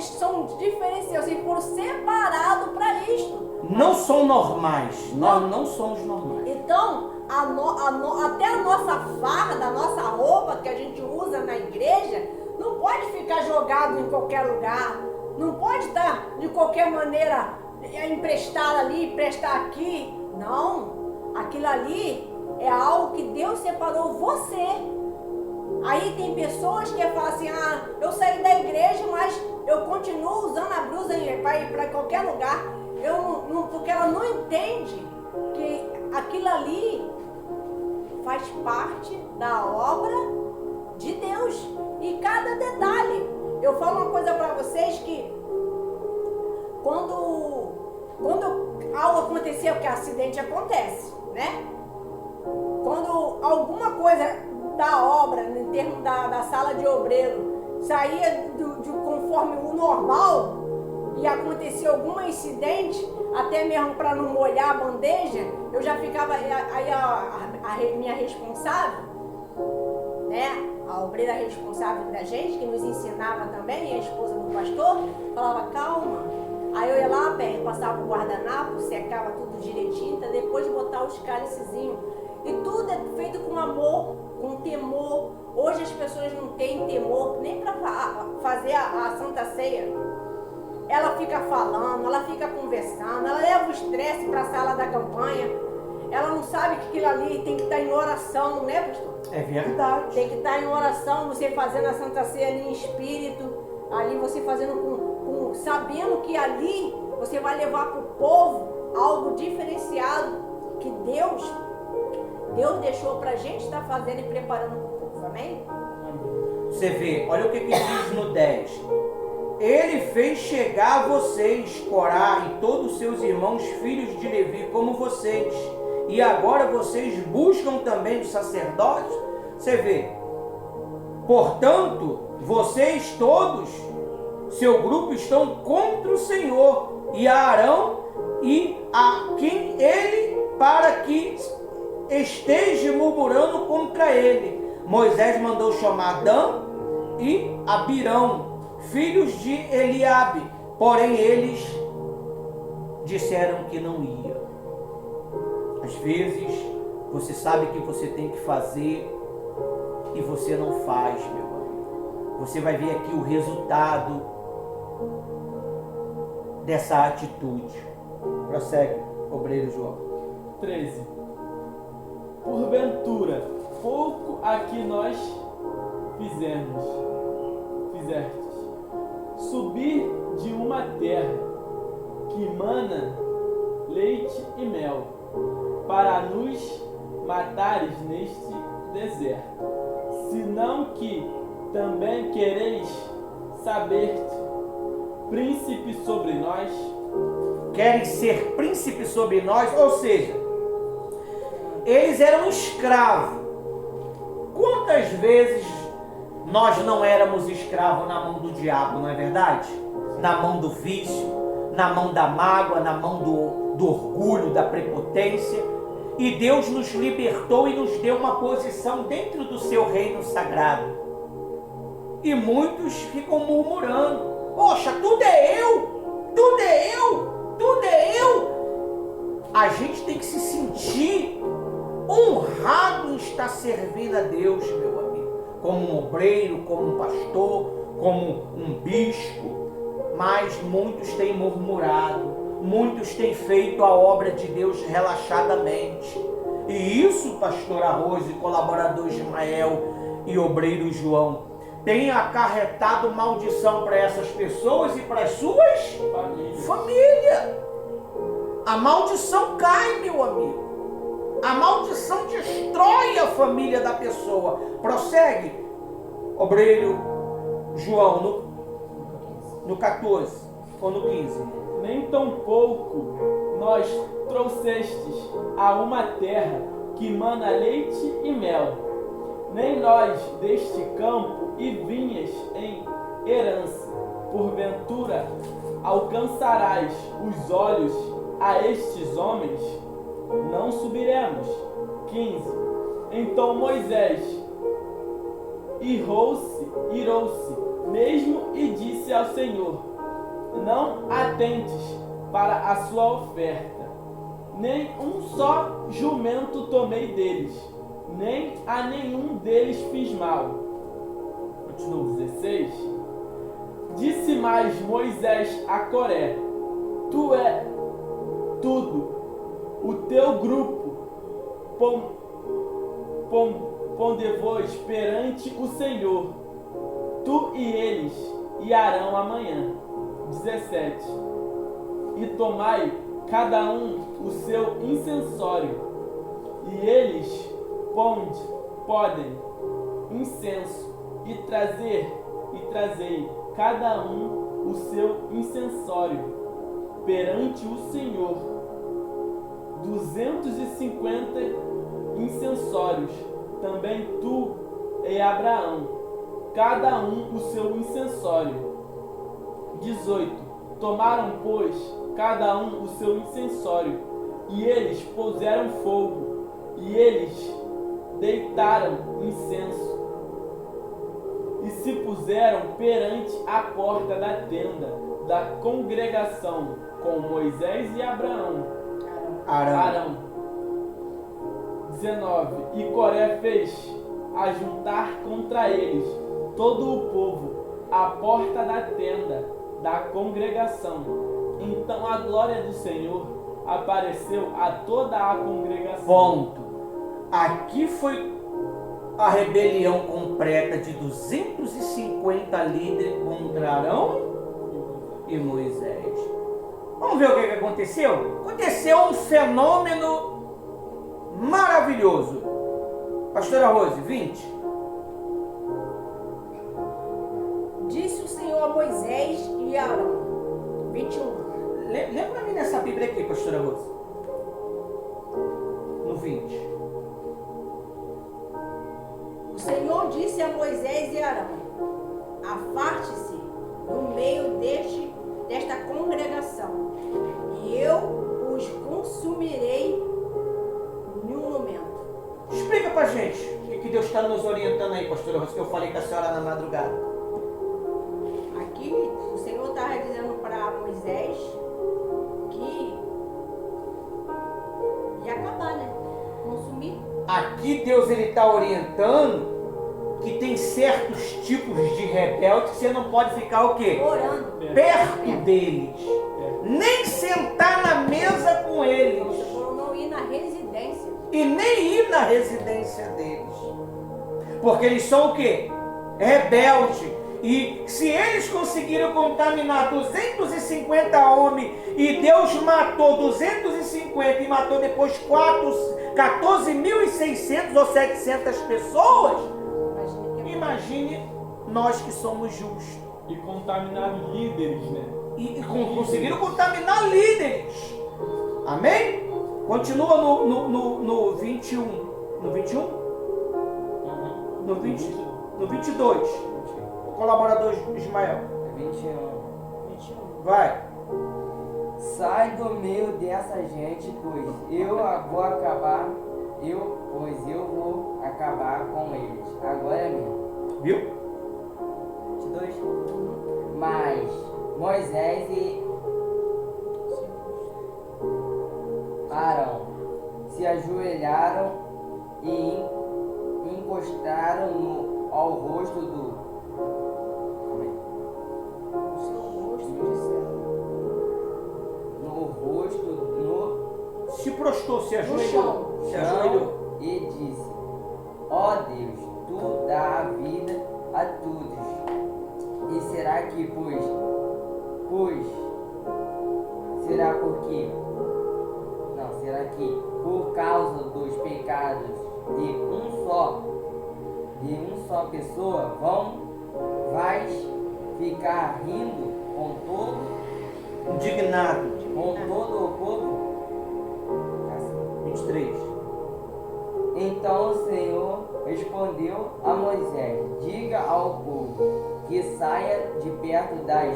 Speaker 1: são diferenciados, vocês foram separados para isto.
Speaker 2: Não são normais, nós não somos normais.
Speaker 1: Então, até a nossa farda, a nossa roupa que a gente usa na igreja, não pode ficar jogado em qualquer lugar, não pode estar de qualquer maneira emprestar ali, emprestar aqui. Não, aquilo ali é algo que Deus separou você. Aí tem pessoas que falam assim, eu saí da igreja, mas eu continuo usando a blusa para ir para qualquer lugar. Porque ela não entende que aquilo ali faz parte da obra de Deus. E cada detalhe. Eu falo uma coisa para vocês que quando algo acontecia, porque acidente acontece, né? Quando alguma coisa da obra, em termos da sala de obreiro, saía conforme o normal e acontecia algum incidente, até mesmo para não molhar a bandeja, eu já ficava, aí a minha responsável, né, a obreira responsável da gente, que nos ensinava também, e a esposa do pastor, falava, calma. Aí eu ia lá, passava o guardanapo, secava tudo direitinho, tá? Depois de botar os cálicezinhos. E tudo é feito com amor, com temor. Hoje as pessoas não têm temor nem para fazer a Santa Ceia. Ela fica falando, ela fica conversando, ela leva o estresse para a sala da campanha. Ela não sabe que aquilo ali tem que estar em oração, né, pastor?
Speaker 2: É verdade.
Speaker 1: Tem que estar em oração, você fazendo a Santa Ceia ali em espírito, ali você fazendo sabendo que ali você vai levar para o povo algo diferenciado que Deus deixou para a gente estar fazendo e preparando para o povo, amém?
Speaker 2: Você vê, olha o que diz no 10. Ele fez chegar a vocês, Corá e todos os seus irmãos, filhos de Levi, como vocês. E agora vocês buscam também os sacerdotes. Você vê, portanto, vocês todos, seu grupo, estão contra o Senhor e a Arão e a quem ele, para que esteja murmurando contra ele. Moisés mandou chamar Dan e Abirão, filhos de Eliabe, porém eles disseram que não ia. Às vezes você sabe que você tem que fazer e você não faz, meu amigo. Você vai ver aqui o resultado dessa atitude. Prossegue, obreiro João.
Speaker 3: 13. Porventura, pouco a que nós fizestes, subir de uma terra que mana leite e mel, para nos matares neste deserto, senão que também quereis saber-te, príncipe sobre nós.
Speaker 2: Querem ser príncipe sobre nós, ou seja, eles eram escravos. Quantas vezes nós não éramos escravos na mão do diabo, não é verdade? Na mão do vício, na mão da mágoa, na mão do orgulho, da prepotência. E Deus nos libertou e nos deu uma posição dentro do seu reino sagrado. E muitos ficam murmurando, poxa, tudo é eu, tudo é eu, tudo é eu. A gente tem que se sentir honrado em estar servindo a Deus, meu amigo, como um obreiro, como um pastor, como um bispo. Mas muitos têm murmurado, muitos têm feito a obra de Deus relaxadamente. E isso, pastor Arroz e colaborador Ismael e obreiro João, tem acarretado maldição para essas pessoas e para as suas famílias. A maldição cai, meu amigo. A maldição destrói a família da pessoa. Prossegue, obreiro João, no 14 ou no 15.
Speaker 3: Nem tampouco nós trouxestes a uma terra que mana leite e mel, nem nós deste campo e vinhas em herança. Porventura alcançarás os olhos a estes homens? Não subiremos. 15. Então Moisés irou-se mesmo e disse ao Senhor: não atentes para a sua oferta, nem um só jumento tomei deles, nem a nenhum deles fiz mal. Continua 16. Disse mais Moisés a Coré: tu é tudo, o teu grupo pondevos perante o Senhor, tu e eles e Arão amanhã. 17. E tomai cada um o seu incensório, e eles podem incenso, e trazei cada um o seu incensório perante o Senhor. 250 incensórios, também tu e Abraão, cada um o seu incensório. 18. Tomaram, pois, cada um o seu incensório, e eles puseram fogo, e eles deitaram incenso e se puseram perante a porta da tenda da congregação com Moisés e Abraão. Arão. 19. E Coré fez ajuntar contra eles todo o povo à porta da tenda da congregação. Então a glória do Senhor apareceu a toda a congregação.
Speaker 2: Ponto. Aqui foi a rebelião completa de 250 líderes contra Arão e Moisés. Vamos ver o que aconteceu? Aconteceu um fenômeno maravilhoso. Pastora Rose, 20.
Speaker 1: Disse o Senhor a Moisés e a Arão. 21.
Speaker 2: Lembra pra mim nessa Bíblia aqui, pastora Rose. No 20.
Speaker 1: O Senhor disse a Moisés e a Arão: afaste-se no meio desta congregação, e eu os consumirei em um momento.
Speaker 2: Explica pra gente o que Deus está nos orientando aí, pastora Rose, que eu falei com a senhora na madrugada.
Speaker 1: Aqui o Senhor estava dizendo para Moisés que ia acabar, né? Consumir.
Speaker 2: Aqui Deus ele está orientando que tem certos tipos de rebeldes que você não pode ficar o quê?
Speaker 1: Orando.
Speaker 2: Perto deles. Nem sentar na mesa com eles.
Speaker 1: Você falou não ir na residência.
Speaker 2: E nem ir na residência deles. Porque eles são o quê? Rebeldes. E se eles conseguiram contaminar 250 homens e Deus matou 250 e matou depois 14.600 ou 700 pessoas, imagine nós que somos justos.
Speaker 3: E contaminaram líderes, né?
Speaker 2: E conseguiram contaminar líderes. Amém? Continua no 21. No 21? No 20, no 22. O colaborador Ismael.
Speaker 4: 21.
Speaker 2: Vai.
Speaker 4: Sai do meio dessa gente, pois eu vou acabar com eles. Agora é mesmo.
Speaker 2: Viu?
Speaker 4: 22. Mas Moisés e Arão se ajoelharam e encostaram ao rosto do
Speaker 2: Se prostrou, se
Speaker 1: No
Speaker 2: ajoelhou.
Speaker 1: chão.
Speaker 2: Se ajoelhou.
Speaker 4: e disse: ó Deus, tu dá a vida a todos. E será que será que por causa dos pecados de um só pessoa vais ficar rindo com
Speaker 2: Indignado.
Speaker 4: todo o povo?
Speaker 2: 23.
Speaker 4: Então o Senhor respondeu a Moisés: diga ao povo que saia de perto das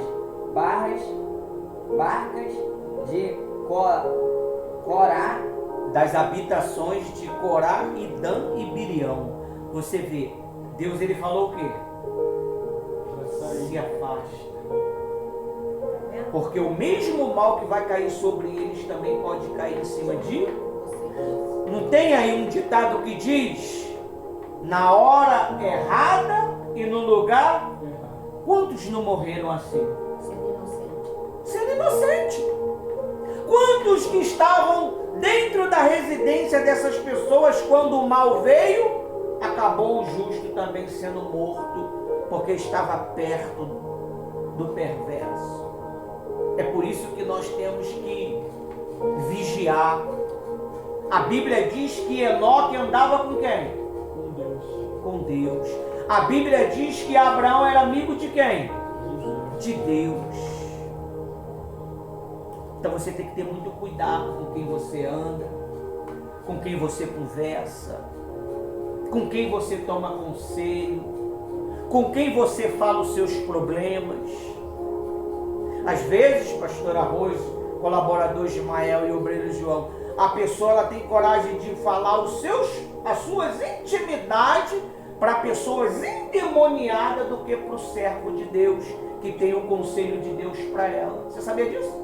Speaker 4: barcas de Corá,
Speaker 2: Das habitações de Corá e Dan e Birião. Você vê, Deus ele falou o quê? Se afasta. Porque o mesmo mal que vai cair sobre eles também pode cair em cima de... Não tem aí um ditado que diz: na hora errada e no lugar... Quantos não morreram assim? Sendo inocente. Quantos que estavam dentro da residência dessas pessoas quando o mal veio, acabou o justo também sendo morto, porque estava perto do perverso. É por isso que nós temos que vigiar. A Bíblia diz que Enoque andava com quem?
Speaker 3: Com Deus.
Speaker 2: Com Deus. A Bíblia diz que Abraão era amigo de quem? De Deus. Então você tem que ter muito cuidado com quem você anda, com quem você conversa, com quem você toma conselho, com quem você fala os seus problemas. Às vezes, pastor Arroz, colaborador Ismael e obreiro João, a pessoa ela tem coragem de falar as suas intimidades para pessoas endemoniadas do que para o servo de Deus, que tem o conselho de Deus para ela. Você sabia disso?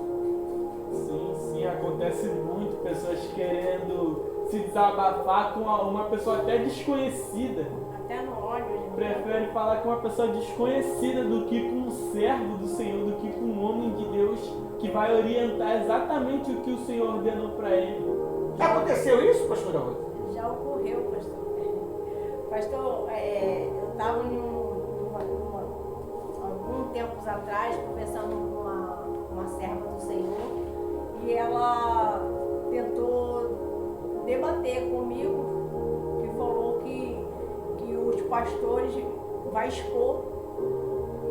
Speaker 3: Sim, acontece muito, pessoas querendo se desabafar com uma pessoa até desconhecida.
Speaker 1: Até no ódio.
Speaker 3: Prefere falar com uma pessoa desconhecida do que com um servo do Senhor, do que com um homem de Deus que vai orientar exatamente o que o Senhor ordenou para ele.
Speaker 2: Já aconteceu isso, pastora Rosa?
Speaker 1: Já ocorreu, pastor. Pastor, eu estava alguns tempos atrás conversando com uma serva do Senhor e ela tentou debater comigo, que falou que os pastores vai expor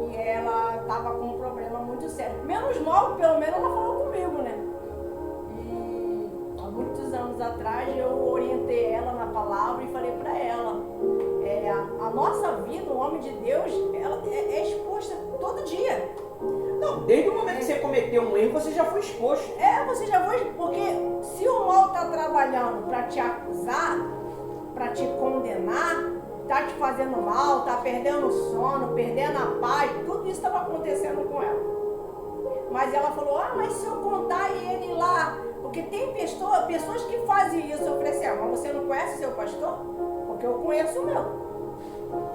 Speaker 1: e ela estava com um problema muito sério. Menos mal, pelo menos ela falou comigo, né? E há muitos anos atrás eu orientei ela na palavra e falei para ela, a nossa vida, o homem de Deus, ela é exposta todo dia.
Speaker 2: Não, desde o momento que você cometeu um erro, você já foi exposto.
Speaker 1: Você já foi, porque se o mal está trabalhando para te acusar, para te condenar, tá te fazendo mal, tá perdendo o sono, perdendo a paz, tudo isso estava acontecendo com ela. Mas ela falou, mas se eu contar e ele lá, porque tem pessoas que fazem isso. Eu falei assim, mas você não conhece seu pastor? Porque eu conheço o meu.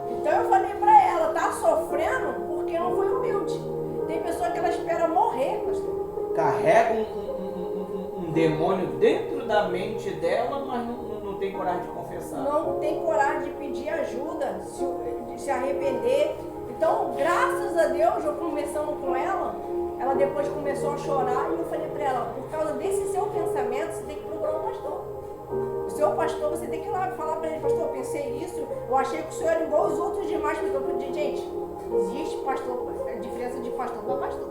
Speaker 1: Então eu falei pra ela, tá sofrendo porque não foi humilde. Tem pessoa que ela espera morrer, pastor.
Speaker 2: Carrega um demônio dentro da mente dela, mas não tem coragem de confessar.
Speaker 1: Não tem coragem de pedir ajuda, de se arrepender. Então, graças a Deus, eu conversando com ela depois começou a chorar e eu falei para ela, por causa desse seu pensamento, você tem que procurar um pastor. O seu pastor, você tem que ir lá falar para ele, pastor, eu pensei isso, eu achei que o senhor era igual os outros demais. Gente, existe pastor, a diferença de pastor para pastor.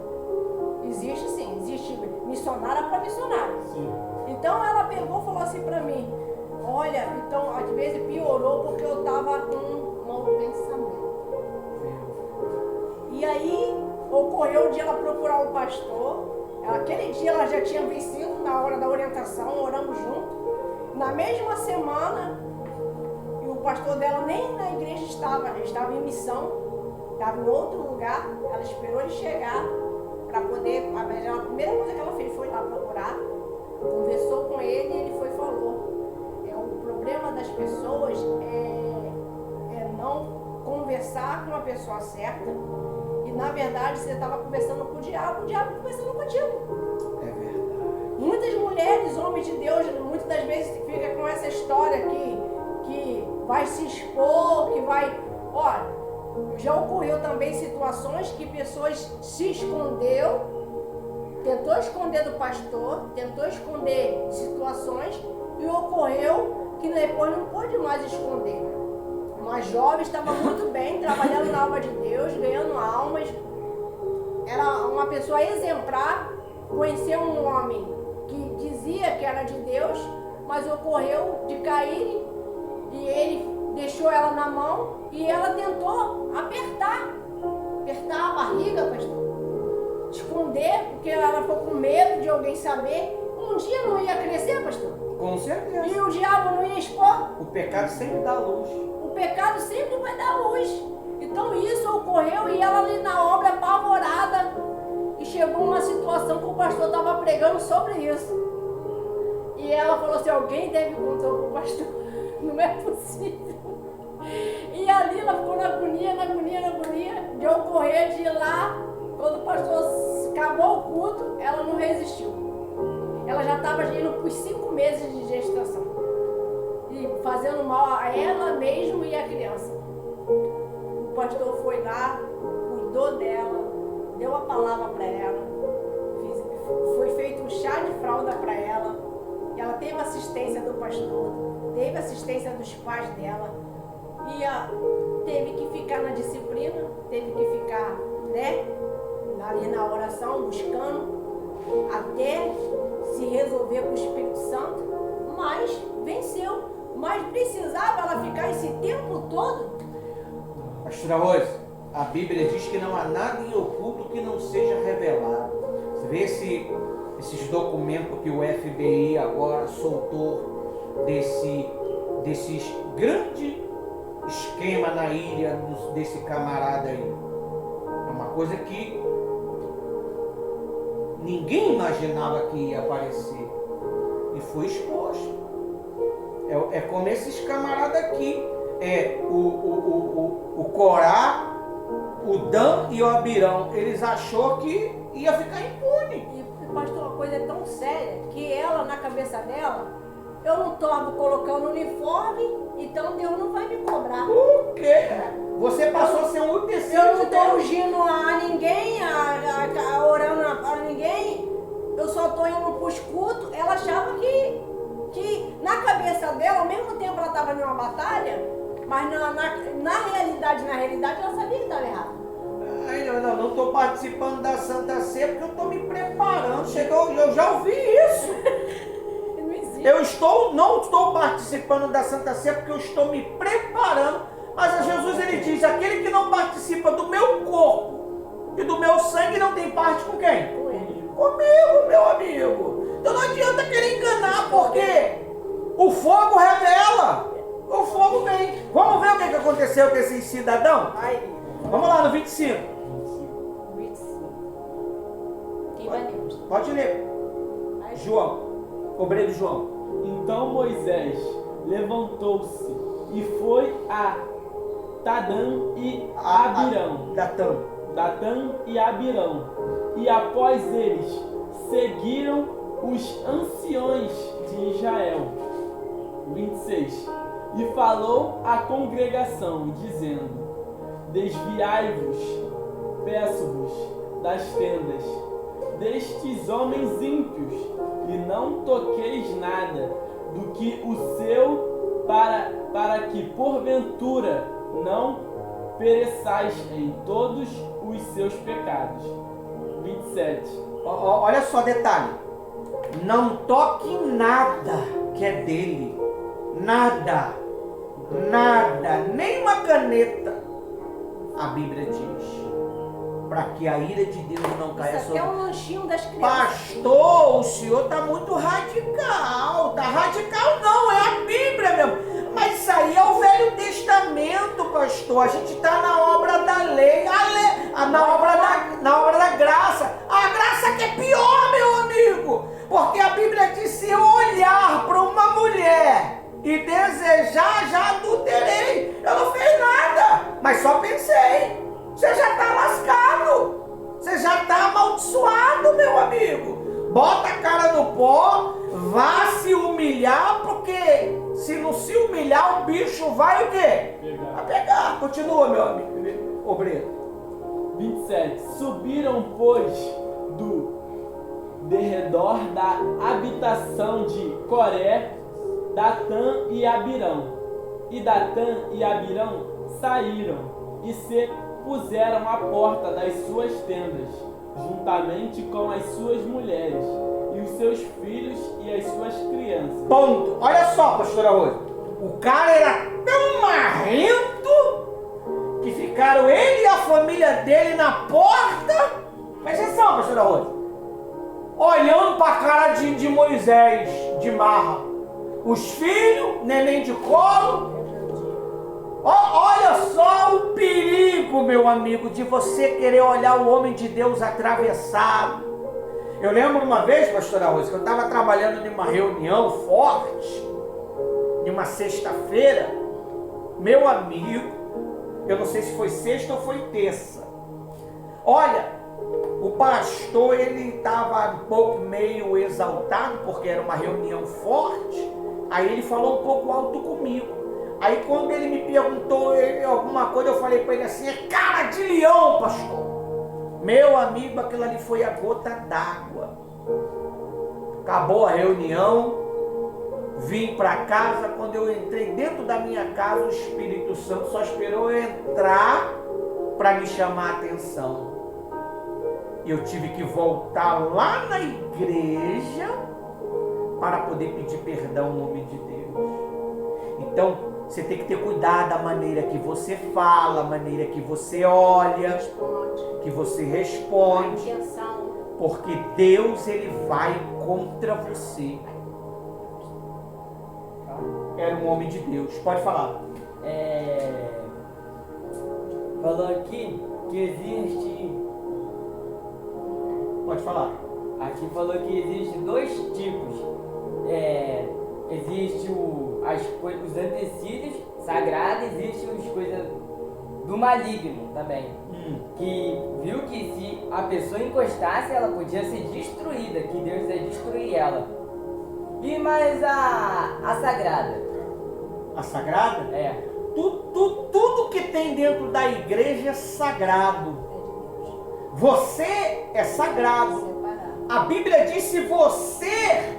Speaker 1: Existe sim, existe missionária para missionária.
Speaker 3: Sim.
Speaker 1: Então ela pegou e falou assim para mim, olha, então às vezes piorou porque eu estava com um mau pensamento. E aí ocorreu o dia ela procurar o pastor. Aquele dia ela já tinha vencido na hora da orientação, oramos juntos. Na mesma semana, e o pastor dela nem na igreja estava, ele estava em missão, estava em outro lugar. Ela esperou ele chegar para poder. A primeira coisa que ela fez foi lá procurar, conversou com ele e ele foi e falou. O problema das pessoas é não conversar com a pessoa certa. E na verdade você estava conversando com o diabo conversando contigo.
Speaker 2: É verdade.
Speaker 1: Muitas mulheres, homens de Deus, muitas das vezes fica com essa história que vai se expor, que vai. Olha, já ocorreu também situações que pessoas se escondeu, tentou esconder do pastor, tentou esconder situações e ocorreu que depois não pôde mais esconder. Uma jovem estava muito bem, trabalhando na obra de Deus, ganhando almas. Era uma pessoa exemplar, conheceu um homem que dizia que era de Deus, mas ocorreu de cair e ele deixou ela na mão e ela tentou apertar a barriga, pastor. Esconder, porque ela ficou com medo de alguém saber. Um dia não ia crescer, pastor?
Speaker 2: Com certeza.
Speaker 1: E o diabo não ia expor?
Speaker 2: O pecado sempre dá luz.
Speaker 1: O pecado sempre vai dar luz. Então isso ocorreu e ela ali na obra apavorada. E chegou uma situação que o pastor estava pregando sobre isso. E ela falou assim, alguém deve contar para o pastor. Não é possível. E ali ela ficou na agonia, de ocorrer de ir lá. Quando o pastor acabou o culto, ela não resistiu. Ela já estava indo por 5 meses de gestação. E fazendo mal a ela mesmo e a criança. O pastor foi lá, cuidou dela, deu a palavra para ela, foi feito um chá de fralda para ela, e ela teve assistência do pastor, teve assistência dos pais dela, e teve que ficar na disciplina, teve que ficar, ali na oração, buscando, até se resolver com o Espírito Santo, mas venceu. Mas precisava ela ficar esse tempo todo?
Speaker 2: Pastora Rose, a Bíblia diz que não há nada em oculto que não seja revelado. Você vê esses documentos que o FBI agora soltou desses grandes esquema na ilha desse camarada aí. É uma coisa que ninguém imaginava que ia aparecer. E foi exposto. É como esses camaradas aqui. O Corá, o Dan e o Abirão. Eles achou que ia ficar impune.
Speaker 1: E pastor, uma coisa é tão séria que ela, na cabeça dela, eu não estou colocando uniforme, então Deus não vai me cobrar.
Speaker 2: O quê? Você passou a ser um utensílio
Speaker 1: Eu não
Speaker 2: de
Speaker 1: estou
Speaker 2: Deus.
Speaker 1: ungindo a ninguém, orando a ninguém, eu só estou indo para os cultos. Ela achava que na cabeça dela, ao mesmo tempo ela estava em uma batalha, mas na realidade, ela sabia que estava errado.
Speaker 2: Ai, não estou participando da Santa Ceia porque eu estou me preparando. Eu já ouvi isso.
Speaker 1: Não existe.
Speaker 2: Não estou participando da Santa Ceia porque eu estou me preparando. Mas a Jesus ele diz, aquele que não participa do meu corpo e do meu sangue não tem parte com quem? Comigo, meu amigo. Então não adianta querer enganar, porque o fogo revela. O fogo vem. Vamos ver o que aconteceu com esse cidadão? Vamos lá no 25.
Speaker 1: 25. Quem vai ler?
Speaker 2: Pode ler. João, obreiro João.
Speaker 3: Então Moisés levantou-se e foi a Dadã e Abirão. Datã e Abirão. E após eles seguiram os anciões de Israel. 26. E falou à congregação, dizendo: desviai-vos, peço-vos, das tendas destes homens ímpios, e não toqueis nada do que o seu, para que porventura não pereçais em todos os seus pecados. 27.
Speaker 2: Olha só detalhe. Não toque nada que é dele. Nada, nem uma caneta. A Bíblia diz, para que a ira de Deus não caia
Speaker 1: Isso
Speaker 2: sobre
Speaker 1: aqui é um lanchinho das crianças.
Speaker 2: Pastor, o senhor está muito radical. Tá radical não, é a Bíblia mesmo. Mas isso aí é o Velho Testamento, pastor. A gente está na obra da lei, na obra da graça. A graça que é pior, meu amigo. Porque a Bíblia diz, se eu olhar para uma mulher e desejar, já adulterei. Eu não fiz nada, mas só pensei. Você já está lascado. Você já está amaldiçoado, meu amigo. Bota a cara no pó, vá se humilhar, porque se não se humilhar, o bicho vai o quê? Vai pegar. Continua, meu amigo, obreiro.
Speaker 3: 27. Subiram, pois, do derredor da habitação de Coré, Datã e Abirão. E Datã e Abirão saíram e se puseram à porta das suas tendas, juntamente com as suas mulheres, e os seus filhos e as suas crianças.
Speaker 2: Ponto. Olha só, pastora Rosa. O cara era tão marrento que ficaram ele e a família dele na porta. Presta atenção, pastora Rosa. Olhando para a cara de Moisés, de marra. Os filhos, neném de colo. Olha só o perigo, meu amigo, de você querer olhar o homem de Deus atravessado. Eu lembro uma vez, pastora Rosa, que eu estava trabalhando em uma reunião forte, em uma sexta-feira. Meu amigo, eu não sei se foi sexta ou foi terça. Olha, o pastor, ele estava um pouco meio exaltado, porque era uma reunião forte. Aí ele falou um pouco alto comigo. Aí quando ele me perguntou alguma coisa, eu falei para ele assim, é cara de leão, pastor. Meu amigo, aquilo ali foi a gota d'água. Acabou a reunião, vim para casa. Quando eu entrei dentro da minha casa, o Espírito Santo só esperou eu entrar para me chamar a atenção. E eu tive que voltar lá na igreja para poder pedir perdão no nome de Deus. Então, você tem que ter cuidado da maneira que você fala, a maneira que você olha, que você responde, porque Deus, ele vai contra você. Era um homem de Deus. Pode falar.
Speaker 4: falou aqui que existe.
Speaker 2: Pode falar.
Speaker 4: Aqui falou que existe dois tipos. Existe os utensílios sagrados, existe as coisas do maligno também. Que viu que se a pessoa encostasse, ela podia ser destruída, que Deus ia destruir ela. E mais a sagrada?
Speaker 2: A sagrada?
Speaker 4: É.
Speaker 2: Tudo que tem dentro da igreja é sagrado. Você é sagrado. A Bíblia diz: se você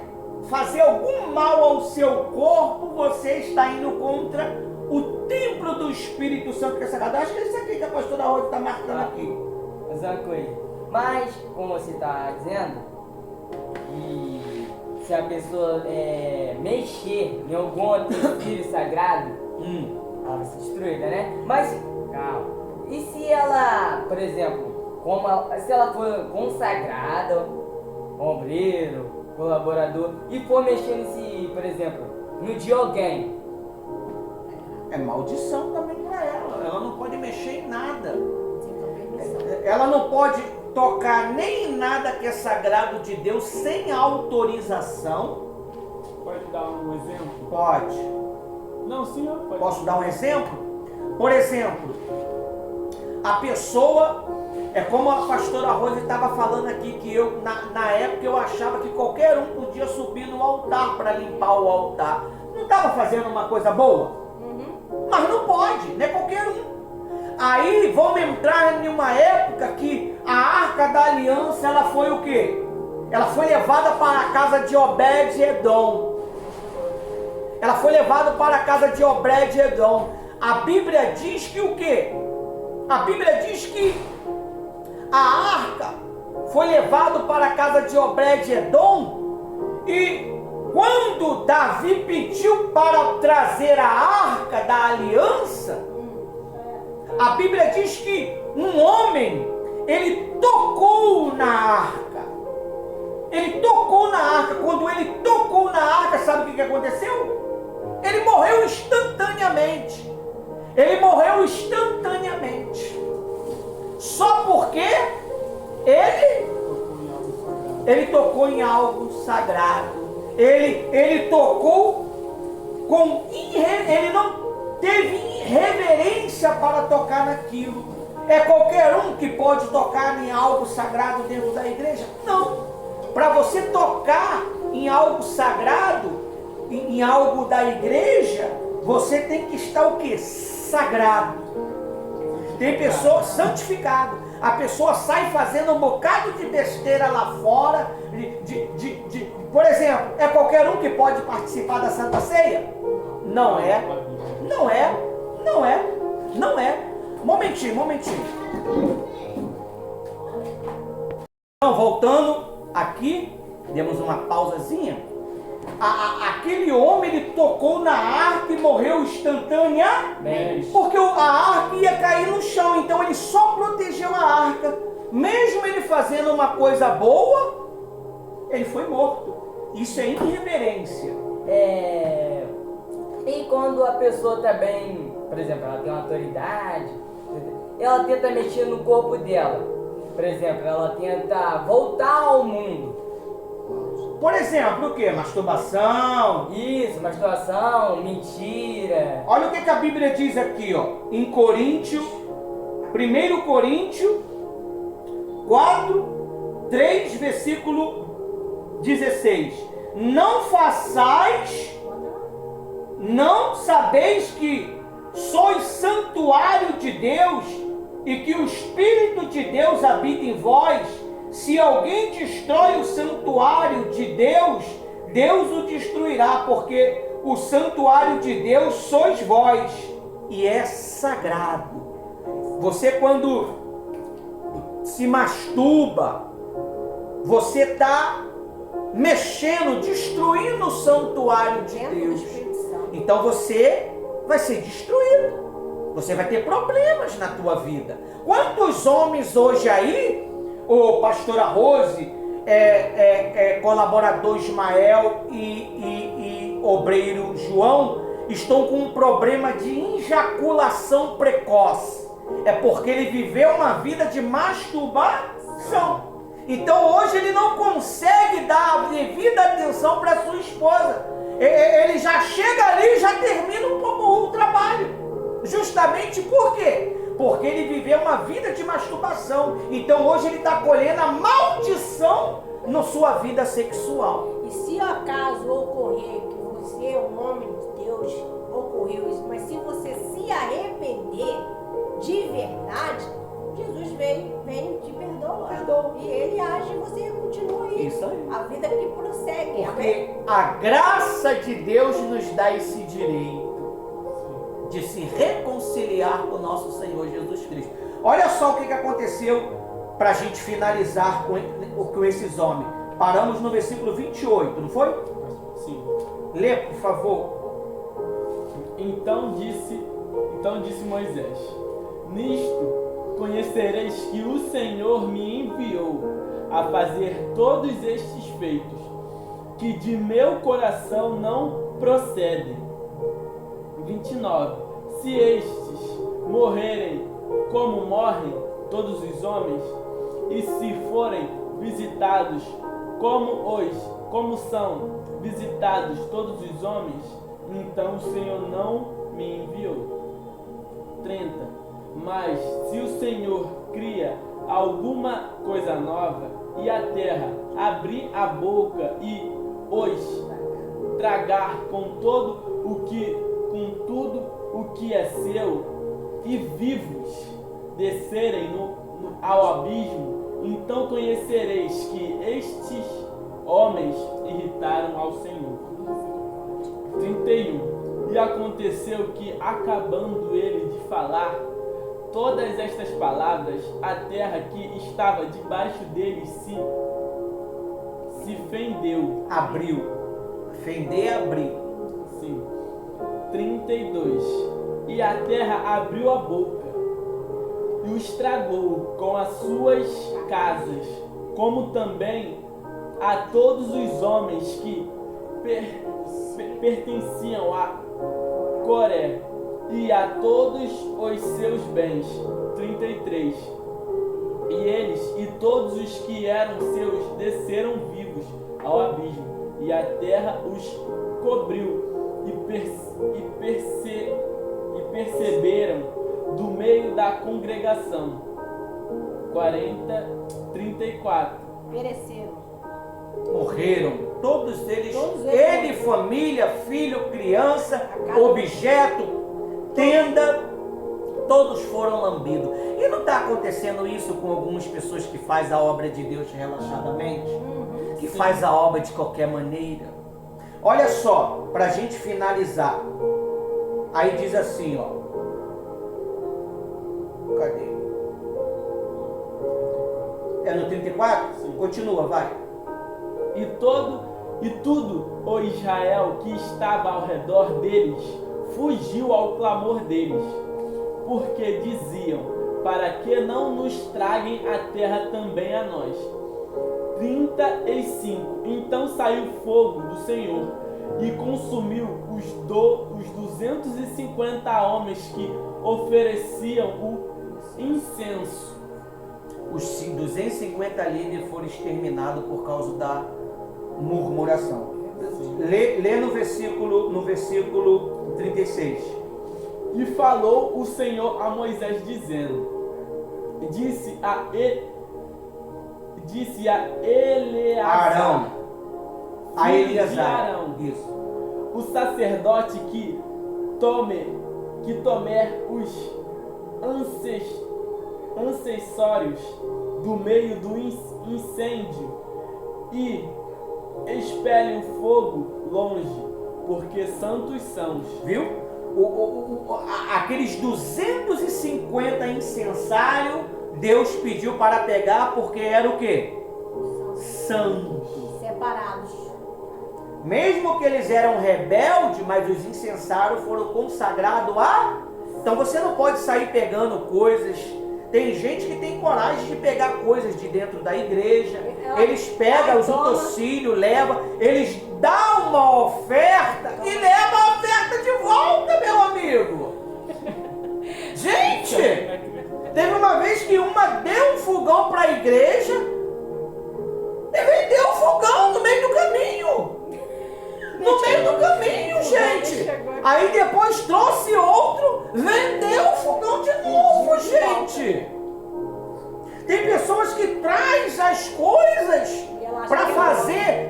Speaker 2: fazer algum mal ao seu corpo, você está indo contra o templo do Espírito Santo, que é sagrado. Acho que é isso aqui que a pastora Rosa está marcando aqui.
Speaker 4: Essa é uma coisa. Mas, como você está dizendo, que se a pessoa mexer em algum utensílio sagrado, ela vai ser destruída, né? Mas, calma. E se ela, por exemplo, se ela for consagrada, obreiro, colaborador, e for mexer nesse, por exemplo, no de alguém?
Speaker 2: É maldição também para ela. Ela não pode mexer em nada. Ela não pode tocar nem em nada que é sagrado de Deus sem autorização.
Speaker 3: Pode dar um exemplo?
Speaker 2: Pode.
Speaker 3: Não, senhor, pode.
Speaker 2: Posso dar um exemplo? Por exemplo, a pessoa, é como a pastora Rosa estava falando aqui, que eu, na época, eu achava que qualquer um podia subir no altar para limpar o altar. Não estava fazendo uma coisa boa? Mas não pode, não é qualquer um. Aí vamos entrar em uma época que a Arca da Aliança, ela foi o quê? Ela foi levada para a casa de Obed-Edom. Ela foi levada para a casa de Obed-Edom. A Bíblia diz que o quê? A Bíblia diz que a arca foi levada para a casa de Obed-Edom, e quando Davi pediu para trazer a arca da aliança, a Bíblia diz que um homem, ele tocou na arca. Ele tocou na arca. Quando ele tocou na arca, sabe o que aconteceu? Ele morreu instantaneamente. Ele morreu instantaneamente. Só porque ele tocou em algo sagrado. Ele tocou ele não teve reverência para tocar naquilo. É qualquer um que pode tocar em algo sagrado dentro da igreja? Não. Para você tocar em algo sagrado, em algo da igreja, você tem que estar o quê? Sagrado. Tem pessoa santificado. A pessoa sai fazendo um bocado de besteira lá fora. Por exemplo, é qualquer um que pode participar da Santa Ceia? Não é. Não é. Não é. Não é. Momentinho. Então, voltando aqui, demos uma pausazinha. Aquele homem, ele tocou na arca e morreu instantaneamente, porque a arca ia cair no chão. Então ele só protegeu a arca. Mesmo ele fazendo uma coisa boa, ele foi morto. Isso é irreverência.
Speaker 4: E quando a pessoa também, por exemplo, ela tem uma autoridade, ela tenta mexer no corpo dela. Por exemplo, ela tenta voltar ao mundo.
Speaker 2: Por exemplo, o que? Masturbação.
Speaker 4: Isso, masturbação, mentira.
Speaker 2: Olha o que a Bíblia diz aqui, ó, em Coríntios, 1 Coríntios 4, 3, versículo 16. Não sabeis que sois santuário de Deus e que o Espírito de Deus habita em vós? Se alguém destrói o santuário de Deus, Deus o destruirá, porque o santuário de Deus sois vós, e é sagrado. Você, quando se masturba, você está mexendo, destruindo o santuário de Deus. Então você vai ser destruído. Você vai ter problemas na tua vida. Quantos homens hoje aí, o pastora Rose, colaborador Ismael e obreiro João, estão com um problema de ejaculação precoce. É porque ele viveu uma vida de masturbação. Então hoje ele não consegue dar a devida atenção para sua esposa. Ele já chega ali e já termina um pouco o trabalho. Justamente por quê? Porque ele viveu uma vida de masturbação. Então hoje ele está colhendo a maldição na sua vida sexual.
Speaker 1: E se acaso ocorrer que você é um homem de Deus, ocorreu isso, mas se você se arrepender de verdade, Jesus vem te perdoa. E ele age e você continua aí.
Speaker 2: Isso aí.
Speaker 1: A vida que prossegue.
Speaker 2: Porque a graça de Deus nos dá esse direito de se reconciliar com o nosso Senhor Jesus Cristo. Olha só o que aconteceu para a gente finalizar com esses homens. Paramos no versículo 28, não foi?
Speaker 3: Sim.
Speaker 2: Lê, por favor.
Speaker 3: Então disse Moisés: nisto conhecereis que o Senhor me enviou a fazer todos estes feitos, que de meu coração não procedem. 29. Se estes morrerem como morrem todos os homens, e se forem visitados como são visitados todos os homens, então o Senhor não me enviou. 30. Mas se o Senhor cria alguma coisa nova, e a terra abrir a boca e os tragar com tudo o que é seu, e vivos descerem ao abismo, então conhecereis que estes homens irritaram ao Senhor. 31. E aconteceu que, acabando ele de falar todas estas palavras, a terra que estava debaixo dele se fendeu.
Speaker 2: Abriu. Fender, abriu.
Speaker 3: Sim. 32. E a terra abriu a boca e os tragou com as suas casas, como também a todos os homens que pertenciam a Coré, e a todos os seus bens. 33. E eles e todos os que eram seus desceram vivos ao abismo, e a terra os cobriu, e perceberam do meio da congregação. 34.
Speaker 1: Pereceram.
Speaker 2: Morreram, todos eles, ele, família, filho, criança, objeto, tenda, todos foram lambidos. E não está acontecendo isso com algumas pessoas que faz a obra de Deus relaxadamente? Que faz a obra de qualquer maneira? Olha só, para a gente finalizar, aí diz assim, ó, cadê? É no 34?
Speaker 3: Sim.
Speaker 2: Continua, vai.
Speaker 3: E tudo o Israel que estava ao redor deles fugiu ao clamor deles, porque diziam: para que não nos traguem a terra também a nós. 35. Então saiu fogo do Senhor e consumiu os 250 homens que ofereciam o incenso.
Speaker 2: Os 250 líderes foram exterminados por causa da murmuração. Lê no versículo 36.
Speaker 3: E falou o Senhor a Moisés, dizendo: disse a Eleazar,
Speaker 2: Arão, a
Speaker 3: filho de
Speaker 2: Eleazar,
Speaker 3: Arão,
Speaker 2: isso,
Speaker 3: o sacerdote que tomer os acessórios do meio do incêndio e espelhe o fogo longe, porque santos são.
Speaker 2: viu? Aqueles 250 incensários, Deus pediu para pegar porque era o quê? Santos.
Speaker 1: Separados.
Speaker 2: Mesmo que eles eram rebeldes, mas os incensários foram consagrados a... Então você não pode sair pegando coisas. Tem gente que tem coragem de pegar coisas de dentro da igreja. Eles pegam os utensílios, levam, eles dão uma oferta e levam a oferta gravata de volta, meu amigo. Gente, teve uma vez que uma deu um fogão para a igreja e vendeu o fogão no meio do caminho. No meio do caminho, gente. Aí depois trouxe outro, vendeu o fogão de novo, gente. Tem pessoas que traz as coisas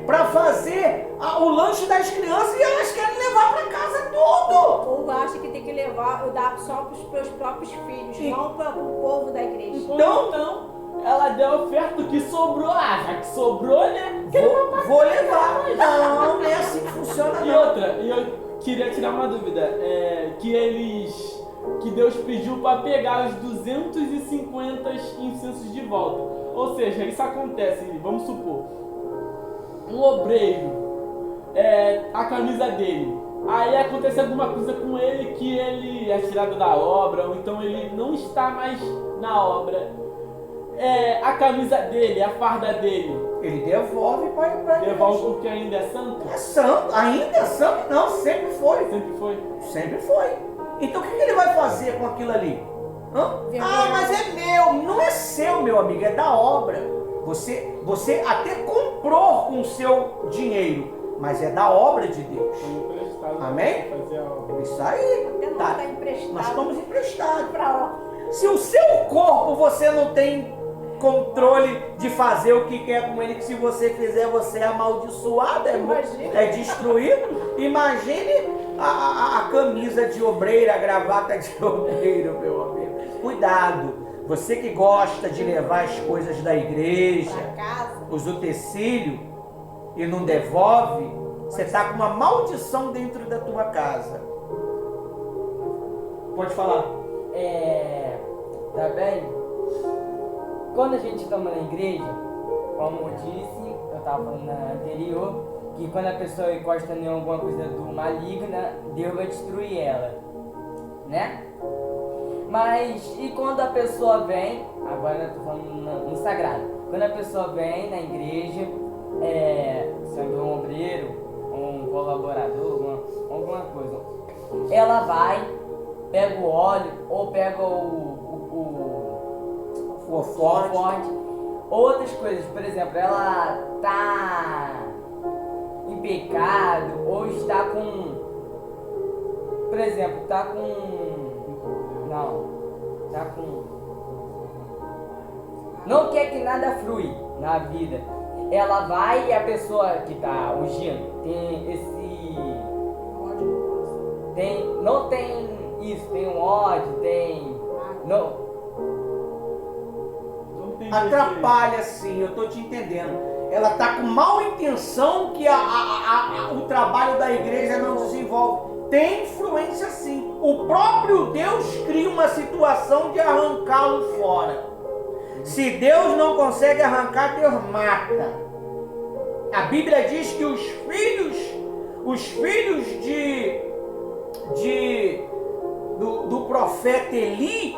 Speaker 2: para fazer o lanche das crianças e elas querem levar para casa tudo.
Speaker 1: Ou acha que tem que levar, dar só para os meus próprios filhos, não para o povo da igreja.
Speaker 3: Então, ela deu a oferta do que sobrou. Ah, já que sobrou, né?
Speaker 2: Vou levar. Não é assim que funciona,
Speaker 3: E
Speaker 2: não.
Speaker 3: outra, e eu queria tirar uma dúvida. Que Deus pediu para pegar os 250 incensos de volta. Ou seja, isso acontece, vamos supor, um obreiro, a camisa dele, aí acontece alguma coisa com ele que ele é tirado da obra, ou então ele não está mais na obra. A camisa dele, a farda dele,
Speaker 2: Ele devolve para a
Speaker 3: devolve porque ainda é santo?
Speaker 2: É santo, ainda é santo? Não, sempre foi.
Speaker 3: Sempre foi.
Speaker 2: Sempre foi. Então o que ele vai fazer com aquilo ali? Ah, mas é meu. Não é seu, meu amigo, é da obra. Você até comprou com o seu dinheiro, mas é da obra de Deus. Amém? Isso aí. Tá. Nós estamos emprestados. Se o seu corpo você não tem controle de fazer o que quer com ele, que se você fizer você é amaldiçoado, é destruído. Imagine a camisa de obreiro, a gravata de obreiro, meu amigo. Cuidado, você que gosta de levar as coisas da igreja, os utensílios, e não devolve, você está com uma maldição dentro da tua casa. Pode falar.
Speaker 4: Tá bem? Quando a gente estamos na igreja, como eu disse, eu estava falando na anterior, que quando a pessoa encosta em alguma coisa do maligna, Deus vai destruir ela, né? Mas, e quando a pessoa vem, agora eu estou falando no sagrado, quando a pessoa vem na igreja, sendo um obreiro, um colaborador, alguma coisa, ela vai, pega o óleo, ou pega o forte, outras coisas, por exemplo, ela tá em pecado, ou está com, por exemplo, não quer que nada flui na vida, ela vai e a pessoa que tá ungindo não tem isso, tem um ódio,
Speaker 2: atrapalha sim, eu estou te entendendo. Ela está com mal intenção que o trabalho da igreja não desenvolve. Tem influência sim. O próprio Deus cria uma situação de arrancá-lo fora. Se Deus não consegue arrancar, Deus mata. A Bíblia diz que os filhos do profeta Eli,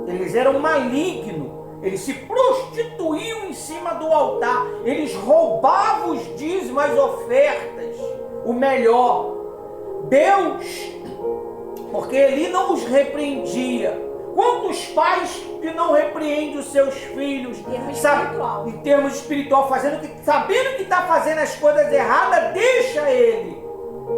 Speaker 2: eles eram malignos. Eles se prostituíam em cima do altar. Eles roubavam os dízimos, as ofertas. O melhor. Deus, porque Ele não os repreendia. Quantos pais que não repreendem os seus filhos? Em termos espiritual, sabendo que está fazendo as coisas erradas, deixa ele.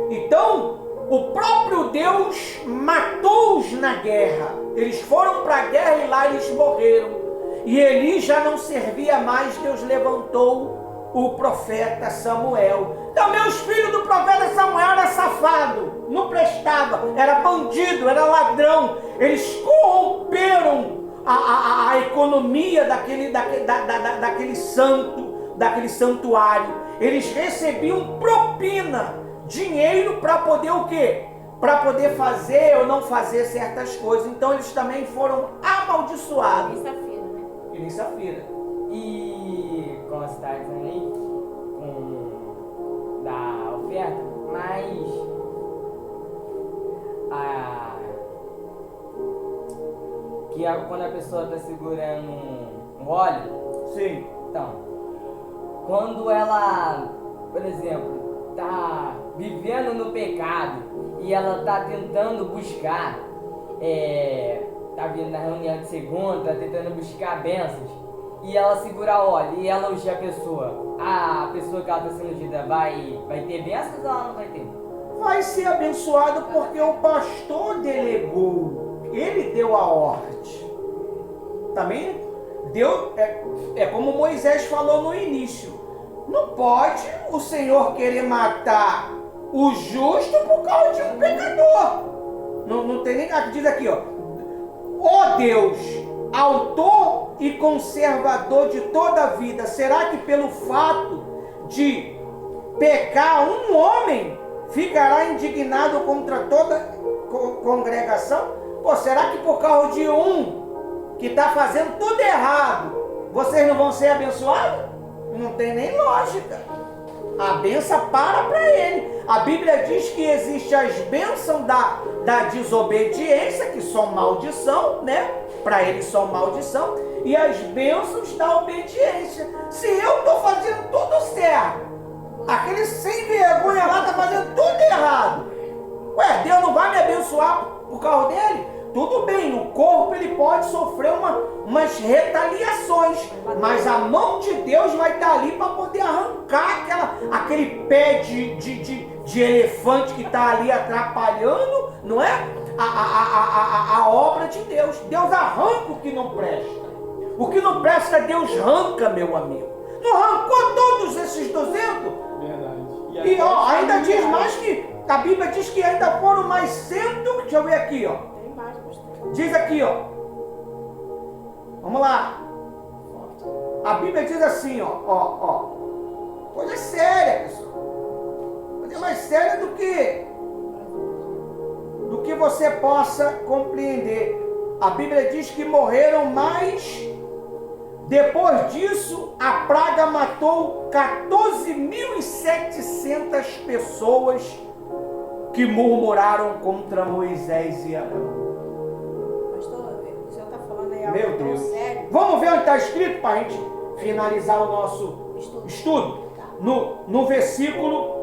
Speaker 2: Então, o próprio Deus matou-os na guerra. Eles foram para a guerra e lá eles morreram. E Eli já não servia mais, Deus levantou o profeta Samuel. Então, meus filhos do profeta Samuel era safado, não prestava, era bandido, era ladrão. Eles corromperam a economia daquele santuário. Eles recebiam propina, dinheiro para poder o quê? Para poder fazer ou não fazer certas coisas. Então eles também foram amaldiçoados. E nem Safira. E
Speaker 4: com as cidades também, da oferta, mas quando a pessoa está segurando um óleo,
Speaker 2: sim.
Speaker 4: Então, quando ela, por exemplo, tá vivendo no pecado e ela tá tentando buscar, tá vindo na reunião de segunda, tá tentando buscar bênçãos, e ela segura a óleo e ela ungir a pessoa que ela está sendo ungida vai ter bênçãos ou ela não vai ter?
Speaker 2: Vai ser abençoado porque o pastor delegou, ele deu a ordem. Também deu, como Moisés falou no início, não pode o Senhor querer matar o justo por causa de um pecador. Não tem nem, diz aqui, ó Deus, autor e conservador de toda a vida, será que pelo fato de pecar um homem ficará indignado contra toda congregação? Pô, será que por causa de um que está fazendo tudo errado, vocês não vão ser abençoados? Não tem nem lógica. A bênção para ele. A Bíblia diz que existe as bênçãos da desobediência, que são maldição, né? Para eles são maldição. E as bênçãos da obediência. Se eu estou fazendo tudo certo, aquele sem vergonha lá está fazendo tudo errado, ué, Deus não vai me abençoar por causa dele? Tudo bem, no corpo ele pode sofrer umas retaliações, mas a mão de Deus vai estar ali para poder arrancar aquele pé de elefante que está ali atrapalhando, não é? A obra de Deus. Deus arranca o que não presta. O que não presta, Deus arranca, meu amigo. Não arrancou todos esses 200?
Speaker 3: Verdade.
Speaker 2: E ainda diz mais que, a Bíblia diz que ainda foram mais 100, deixa eu ver aqui, diz aqui, vamos lá. A Bíblia diz assim, coisa séria, pessoal. Coisa mais séria do que você possa compreender. A Bíblia diz que morreram mais. Depois disso, a praga matou 14.700 pessoas que murmuraram contra Moisés e Arão. Meu Deus. Vamos ver onde está escrito para a gente finalizar o nosso estudo. No versículo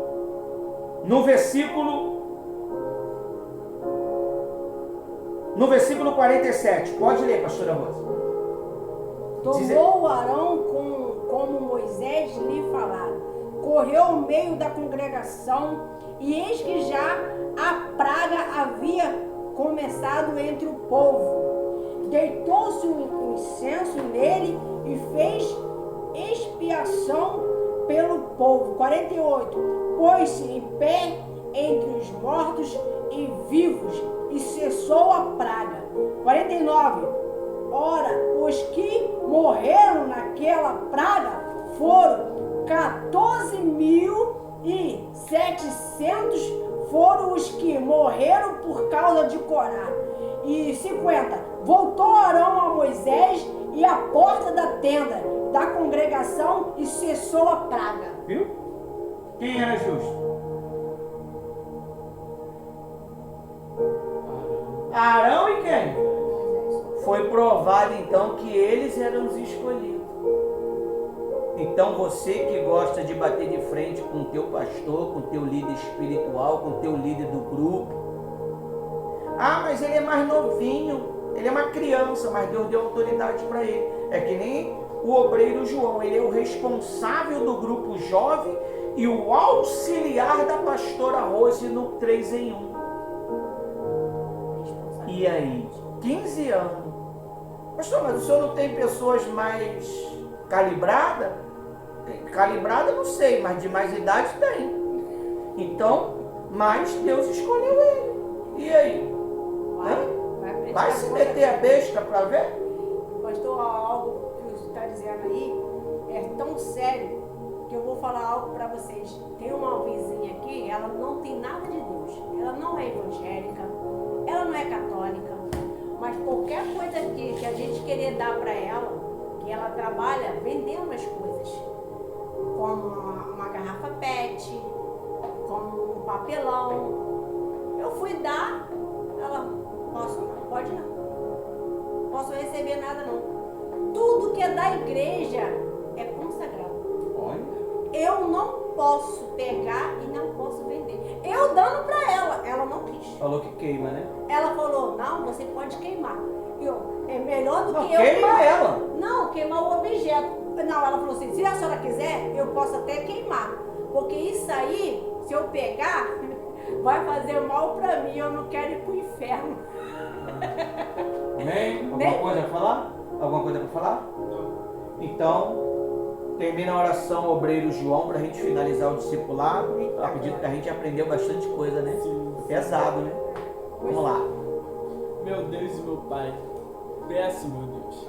Speaker 2: 47. Pode ler, pastora Rosa.
Speaker 1: Tomou Arão como Moisés lhe falara. Correu ao meio da congregação, e eis que já a praga havia começado entre o povo. Deitou-se um incenso nele e fez expiação pelo povo. 48. Pôs-se em pé entre os mortos e vivos e cessou a praga. 49. Ora, os que morreram naquela praga foram 14.700 foram os que morreram por causa de Corá. E 50. Voltou Arão a Moisés e à porta da tenda da congregação e cessou a praga.
Speaker 2: Viu? Quem era justo? Arão e quem? Foi provado então que eles eram os escolhidos. Então você que gosta de bater de frente com o teu pastor, com o teu líder espiritual, com o teu líder do grupo. Ah, mas ele é mais novinho, ele é uma criança, mas Deus deu autoridade para ele. É que nem o obreiro João, ele é o responsável do grupo jovem e o auxiliar da pastora Rose no 3 em 1. E aí, 15 anos. Pastor, mas o senhor não tem pessoas mais calibradas? Calibrada não sei, mas de mais idade tem. Então, mas Deus escolheu ele. E aí? Vai se meter a besta para ver?
Speaker 1: Pastor, algo que você está dizendo aí é tão sério que eu vou falar algo para vocês. Tem uma vizinha aqui, ela não tem nada de Deus. Ela não é evangélica, ela não é católica, mas qualquer coisa que a gente querer dar para ela, que ela trabalha vendendo as coisas, como uma garrafa PET, como um papelão. Eu fui dar, ela, posso não, pode não. Posso receber nada não. Tudo que é da igreja é consagrado.
Speaker 2: Olha.
Speaker 1: Eu não posso pegar e não posso vender. Eu dando para ela não quis.
Speaker 2: Falou que queima, né?
Speaker 1: Ela falou, não, você pode queimar. É melhor do
Speaker 2: Não,
Speaker 1: que eu
Speaker 2: queima ela.
Speaker 1: Não, queimar o objeto. Não, ela falou assim, se a senhora quiser, eu posso até queimar. Porque isso aí, se eu pegar, vai fazer mal para mim. Eu não quero ir pro inferno.
Speaker 2: Amém? Alguma coisa para falar? Alguma coisa para falar? Então, termina a oração, obreiro João, para a gente finalizar o discipulado. Acredito que a gente aprendeu bastante coisa, né?
Speaker 3: Sim.
Speaker 2: Pesado, né? Vamos lá.
Speaker 3: Meu Deus e meu Pai, peço, meu Deus,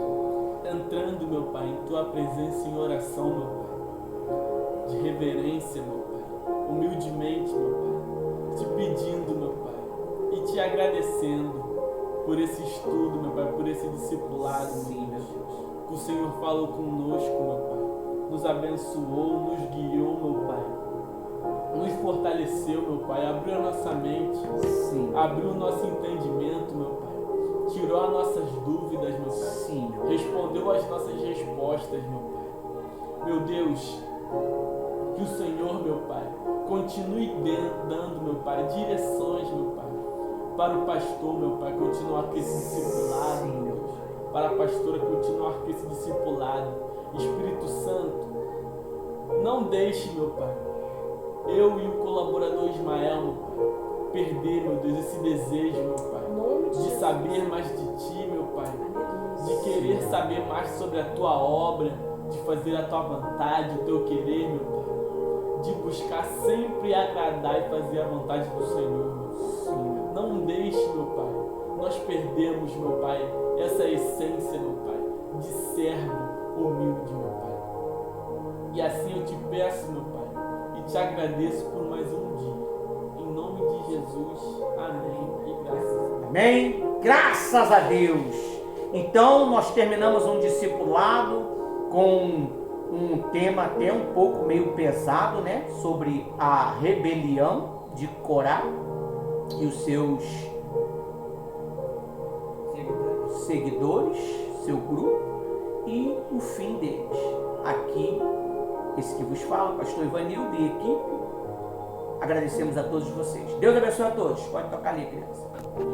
Speaker 3: entrando, meu Pai, em Tua presença em oração, meu Pai, de reverência, meu Pai, humildemente, meu Pai, te pedindo, meu Pai, e te agradecendo por esse estudo, meu Pai, por esse discipulado,
Speaker 2: Sim,
Speaker 3: meu Deus, que o Senhor falou conosco, meu Pai, nos abençoou, nos guiou, meu Pai, nos fortaleceu, meu Pai, abriu a nossa mente,
Speaker 2: Sim.
Speaker 3: abriu o nosso entendimento, meu Pai, tirou as nossas dúvidas, meu Pai,
Speaker 2: Sim.
Speaker 3: respondeu as nossas respostas, meu Pai. Meu Deus, que o Senhor, meu Pai, continue dando, meu Pai, direções, meu Pai, para o pastor, meu Pai, continuar com esse discipulado,
Speaker 2: Sim,
Speaker 3: meu Deus, para a pastora continuar com esse discipulado. Espírito Santo, não deixe, meu Pai, eu e o colaborador Ismael, meu Pai, perder, meu Deus, esse desejo, meu Pai, de saber mais de Ti, meu Pai, de querer saber mais sobre a Tua obra, de fazer a Tua vontade, o Teu querer, meu Pai, de buscar sempre agradar e fazer a vontade do Senhor, meu Pai. Não deixe, meu Pai, nós perdemos, meu Pai, essa essência, meu Pai, de servo humilde, meu Pai. E assim eu te peço, meu Pai, e te agradeço por mais um dia. Em nome de Jesus, amém e graças a Deus.
Speaker 2: Amém? Graças a Deus. Então, nós terminamos um discipulado com um tema até um pouco meio pesado, né? Sobre a rebelião de Corá e os seus seguidores, seu grupo, e o fim deles. Aqui, esse que vos fala, pastor Ivanildo e equipe, agradecemos a todos vocês. Deus abençoe a todos. Pode tocar ali, criança.